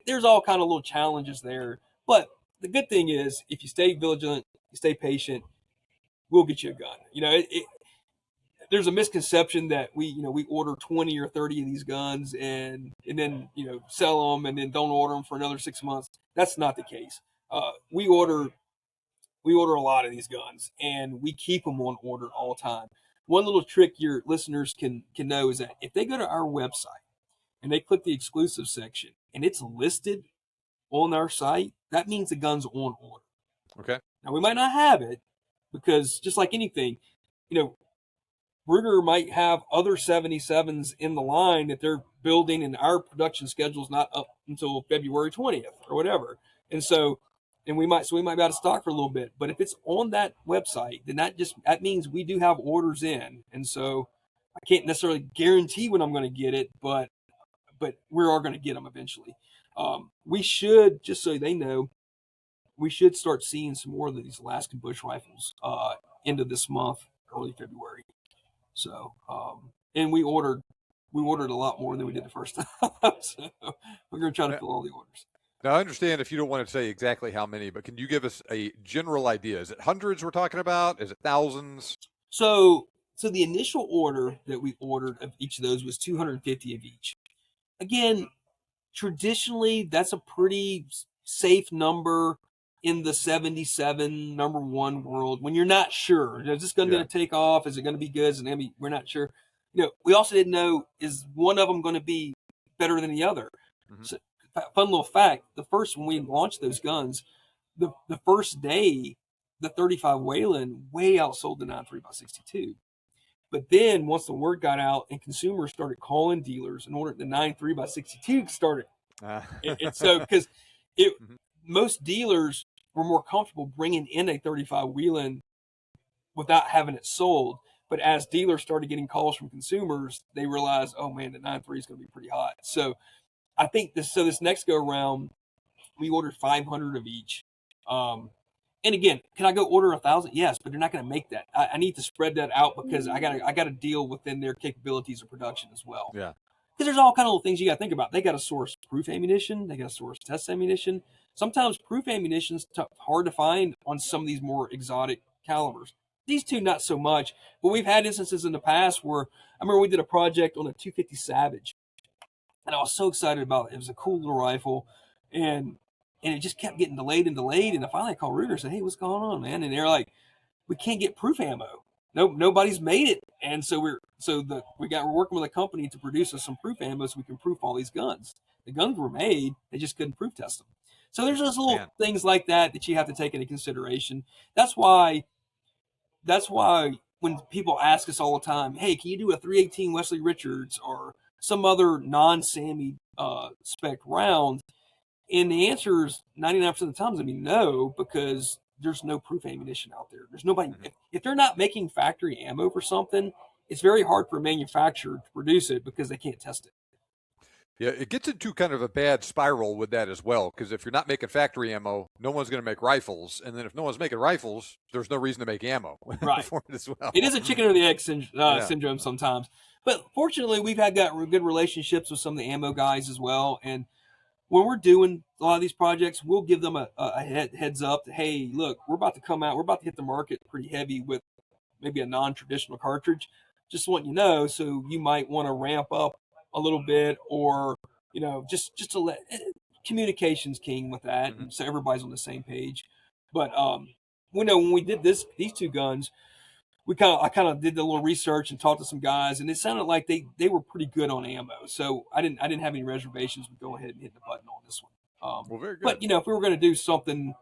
there's all kind of little challenges there. But the good thing is if you stay vigilant, you stay patient, we'll get you a gun. There's a misconception that we order 20 or 30 of these guns and then, sell them and then don't order them for another 6 months. That's not the case. We order a lot of these guns and we keep them on order all the time. One little trick your listeners can know is that if they go to our website and they click the exclusive section and it's listed on our site, that means the gun's on order. Okay. Now we might not have it because just like anything, Ruger might have other 77s in the line that they're building and our production schedule is not up until February 20th or whatever. And we might be out of stock for a little bit, but if it's on that website, then that means we do have orders in. And so I can't necessarily guarantee when I'm going to get it, but we are going to get them eventually. We should, just so they know, we should start seeing some more of these Alaskan bush rifles end of this month, early February. So, and we ordered a lot more than we did the first time. So we're going to try to fill all the orders. Now, I understand if you don't want to say exactly how many, but can you give us a general idea? Is it hundreds we're talking about? Is it thousands? So So the initial order that we ordered of each of those was 250 of each. Again, traditionally, that's a pretty safe number in the 77 number one world when you're not sure. Is this gun going to take off? Is it going to be good? Is it going to be? We're not sure. We also didn't know, is one of them going to be better than the other? Mm-hmm. So, fun little fact, the first, when we launched those guns, the first day, the 35 Whelen way outsold the 9.3x62. But then once the word got out and consumers started calling dealers in order, the 9.3x62 started. And so, because most dealers were more comfortable bringing in a 35 Whelen without having it sold. But as dealers started getting calls from consumers, they realized, oh man, the 9.3 is going to be pretty hot. So I think this next go around, we ordered 500 of each. And again, can I go order 1,000? Yes, but they're not going to make that. I need to spread that out because I got to deal within their capabilities of production as well. Yeah. Because there's all kind of little things you got to think about. They got to source proof ammunition. They got to source test ammunition. Sometimes proof ammunition is hard to find on some of these more exotic calibers. These two, not so much. But we've had instances in the past where I remember we did a project on a 250 Savage, and I was so excited about it. It was a cool little rifle, and it just kept getting delayed. And I finally called Ruger and said, hey, what's going on, man? And they're like, we can't get proof ammo. Nobody's made it. And so we're working with a company to produce us some proof ammo so we can proof all these guns. The guns were made, they just couldn't proof test them. So there's just little things like that you have to take into consideration. That's why when people ask us all the time, hey, can you do a 318 Wesley Richards or some other non-SAMI spec round? And the answer is 99% of the time, no, because there's no proof ammunition out there. There's nobody. If they're not making factory ammo for something, it's very hard for a manufacturer to produce it because they can't test it. Yeah, it gets into kind of a bad spiral with that as well, because if you're not making factory ammo, no one's going to make rifles. And then if no one's making rifles, there's no reason to make ammo for it as well. It is a chicken or the egg syndrome sometimes. But fortunately, we've got good relationships with some of the ammo guys as well. And when we're doing a lot of these projects, we'll give them a heads up that, hey, look, we're about to come out. We're about to hit the market pretty heavy with maybe a non-traditional cartridge. Just want you know, so you might want to ramp up a little bit, or just to let communication's king with that, and so everybody's on the same page. But when we did these two guns, I kind of did a little research and talked to some guys, and it sounded like they were pretty good on ammo. So I didn't have any reservations with go ahead and hit the button on this one. Well, very good. But if we were going to do something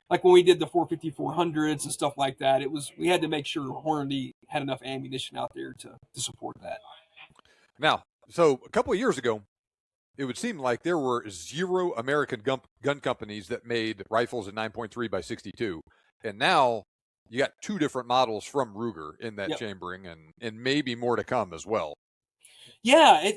like when we did the 450 400s and stuff like that, we had to make sure Hornady had enough ammunition out there to support that. Now, so a couple of years ago, it would seem like there were 0 American gun companies that made rifles at 9.3x62, and now you got 2 different models from Ruger in that chambering, and maybe more to come as well. Yeah,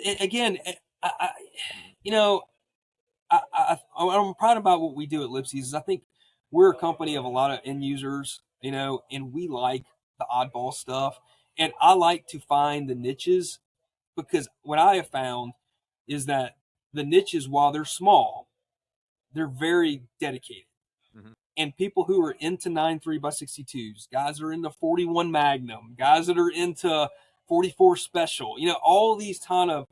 I'm proud about what we do at Lipsey's. I think we're a company of a lot of end users, and we like the oddball stuff, and I like to find the niches, because what I have found is that the niches, while they're small, they're very dedicated. And people who are into 9.3x62s, guys that are into 41 Magnum, guys that are into 44 Special, all these kind of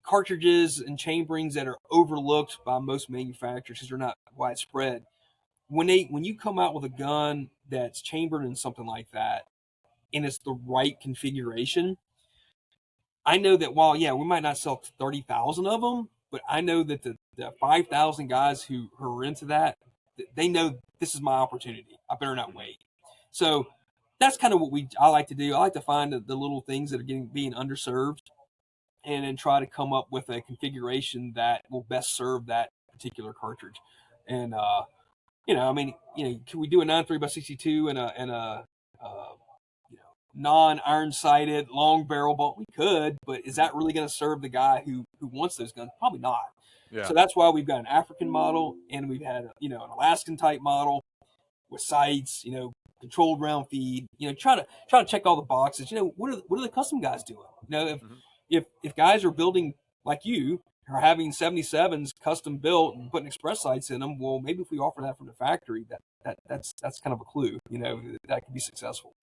cartridges and chamberings that are overlooked by most manufacturers because they're not widespread. When you come out with a gun that's chambered in something like that, and it's the right configuration, I know that while, we might not sell 30,000 of them, but I know that the 5,000 guys who are into that, they know this is my opportunity. I better not wait. So that's kind of what I like to do. I like to find the little things that are being underserved, and then try to come up with a configuration that will best serve that particular cartridge. And can we do a 9.3x62 and a non-iron sighted long barrel bolt? We could, but is that really going to serve the guy who wants those guns? Probably not. Yeah. So that's why we've got an African model, and we've had an Alaskan type model with sights, controlled round feed. Try to check all the boxes. What are the custom guys doing? If guys are building like you are having 77s custom built and putting express sights in them, well, maybe if we offer that from the factory, that's kind of a clue, that could be successful.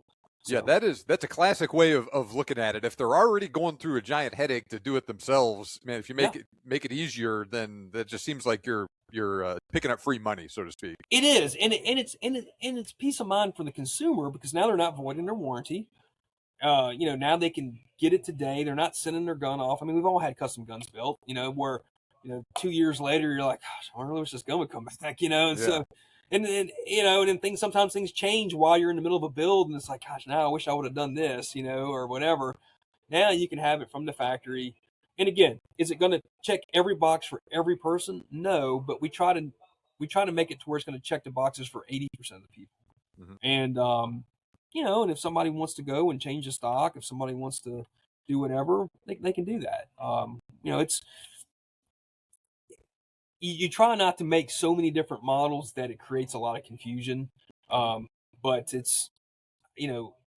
So. Yeah, that's a classic way of looking at it. If they're already going through a giant headache to do it themselves, man, if you make it easier, then that just seems like you're picking up free money, so to speak. It is, and it's peace of mind for the consumer, because now they're not voiding their warranty. Now they can get it today. They're not sending their gun off. I mean, we've all had custom guns built, where 2 years later you're like, gosh, I really wish this gun would come back, and so. And then, sometimes things change while you're in the middle of a build, and it's like, gosh, now I wish I would have done this, or whatever. Now you can have it from the factory. And again, is it going to check every box for every person? No, but we try to make it to where it's going to check the boxes for 80% of the people. Mm-hmm. And, and if somebody wants to go and change the stock, if somebody wants to do whatever, they can do that. It's, you try not to make so many different models that it creates a lot of confusion. But it's,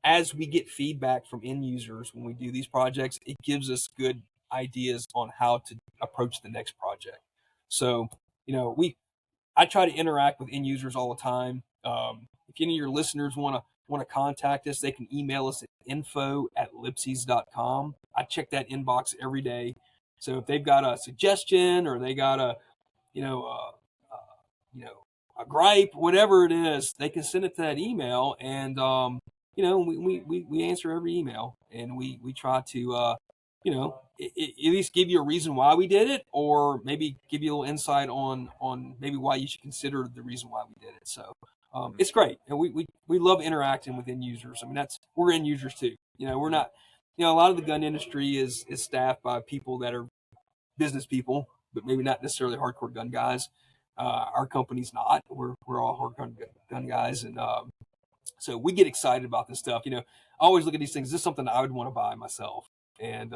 as we get feedback from end users when we do these projects, it gives us good ideas on how to approach the next project. So, I try to interact with end users all the time. If any of your listeners want to contact us, they can email us at info@lipseys.com. I check that inbox every day. So if they've got a suggestion, or they got a gripe, whatever it is, they can send it to that email, and we answer every email, and we try to at least give you a reason why we did it, or maybe give you a little insight on maybe why you should consider the reason why we did it. So it's great, and we love interacting with end users. I mean, we're end users too. We're not, a lot of the gun industry is staffed by people that are business people, but maybe not necessarily hardcore gun guys. Our company's not. We're all hardcore gun guys, and so we get excited about this stuff. I always look at these things. Is this something I would want to buy myself? And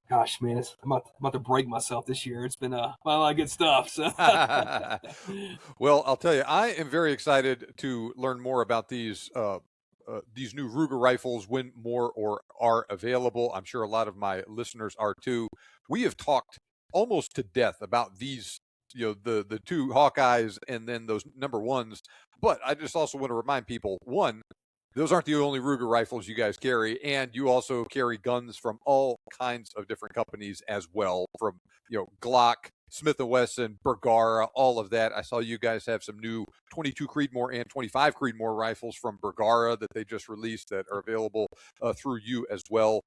gosh, man, I'm about to break myself this year. It's been a lot of good stuff. So. Well, I'll tell you, I am very excited to learn more about these new Ruger rifles when more are available. I'm sure a lot of my listeners are too. We have talked almost to death about these, the two Hawkeyes and then those number ones. But I just also want to remind people, one, those aren't the only Ruger rifles you guys carry, and you also carry guns from all kinds of different companies as well, from Glock, Smith & Wesson, Bergara, all of that. I saw you guys have some new 22 Creedmoor and 25 Creedmoor rifles from Bergara that they just released that are available through you as well.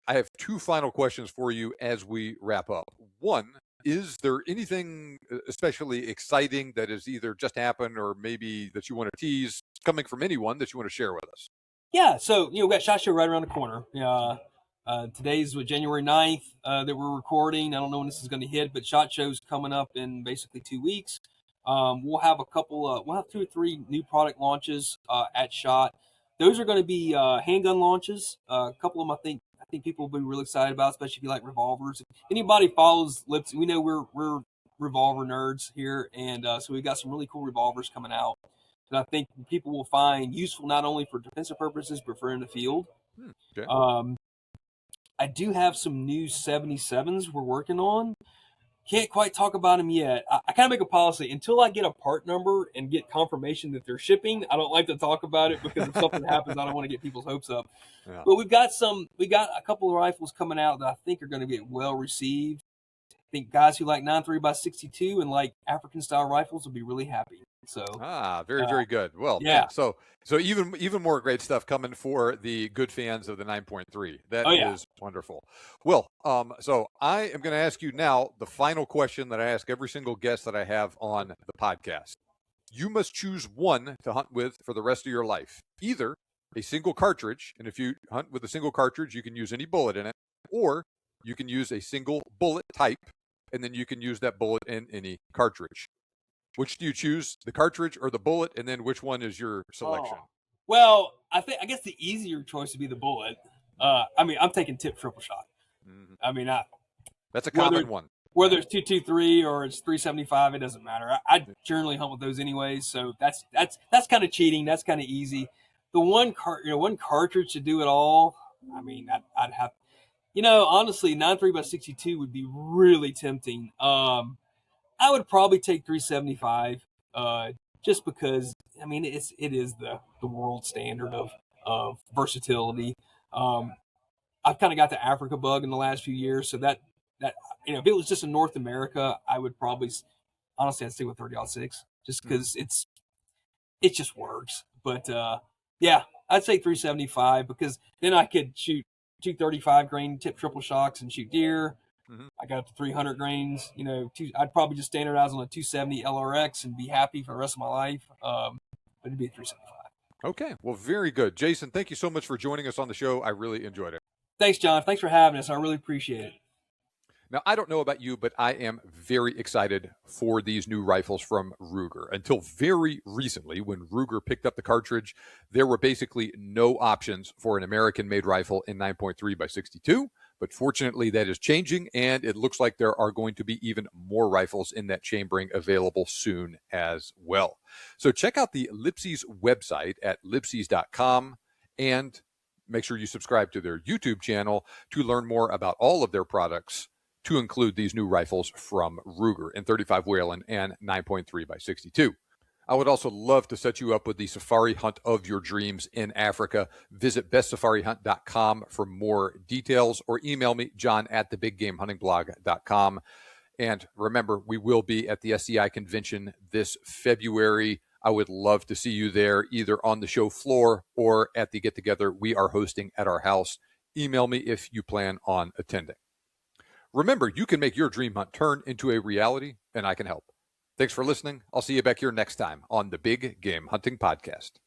I have two final questions for you as we wrap up. One, is there anything especially exciting that has either just happened or maybe that you want to tease coming from anyone that you want to share with us? Yeah, so we've got SHOT Show right around the corner. Today's January 9th that we're recording. I don't know when this is going to hit, but SHOT Show's coming up in basically 2 weeks. We'll have we'll have 2 or 3 new product launches at SHOT. Those are going to be handgun launches. A couple of them I think people will be really excited about, especially if you like revolvers. If anybody follows Lipsey, we know we're revolver nerds here, and so we've got some really cool revolvers coming out that I think people will find useful not only for defensive purposes but for in the field. Okay. I do have some new 77s we're working on. Can't quite talk about them yet. I kind of make a policy until I get a part number and get confirmation that they're shipping. I don't like to talk about it because if something happens, I don't want to get people's hopes up. Yeah. But we got a couple of rifles coming out that I think are going to get well received. I think guys who like 9.3x62 and like African style rifles will be really happy. So very good. Well, yeah. Man, so even more great stuff coming for the good fans of the 9.3. That is wonderful. Well, so I am going to ask you now the final question that I ask every single guest that I have on the podcast. You must choose one to hunt with for the rest of your life. Either a single cartridge, and if you hunt with a single cartridge, you can use any bullet in it, or you can use a single bullet type, and then you can use that bullet in any cartridge. Which do you choose, the cartridge or the bullet, and then which one is your selection? Well, I guess the easier choice would be the bullet. I'm taking tip triple shot. Mm-hmm. That's a common one. Whether it's 223 or it's 375, it doesn't matter. I generally hunt with those anyways, so that's kind of cheating. That's kind of easy. The one cartridge to do it all. I'd have, honestly, 9.3x62 would be really tempting. I would probably take 375, just because it is the world standard of of versatility. I've kind of got the Africa bug in the last few years, so that if it was just in North America, I would probably honestly I'd stick with 30-06 just because it just works. But yeah, I'd say 375 because then I could shoot 235 grain tip triple shocks and shoot deer. I got up to 300 grains. I'd probably just standardize on a 270 LRX and be happy for the rest of my life. But it'd be a 375. Okay, well, very good. Jason, thank you so much for joining us on the show. I really enjoyed it. Thanks, John. Thanks for having us. I really appreciate it. Now, I don't know about you, but I am very excited for these new rifles from Ruger. Until very recently, when Ruger picked up the cartridge, there were basically no options for an American-made rifle in 9.3x62. But fortunately, that is changing, and it looks like there are going to be even more rifles in that chambering available soon as well. So check out the Lipsey's website at lipseys.com, and make sure you subscribe to their YouTube channel to learn more about all of their products, to include these new rifles from Ruger in 35 Whelen and 9.3x62. I would also love to set you up with the safari hunt of your dreams in Africa. Visit bestsafarihunt.com for more details, or email me, john@thebiggamehuntingblog.com. And remember, we will be at the SCI convention this February. I would love to see you there, either on the show floor or at the get-together we are hosting at our house. Email me if you plan on attending. Remember, you can make your dream hunt turn into a reality, and I can help. Thanks for listening. I'll see you back here next time on the Big Game Hunting Podcast.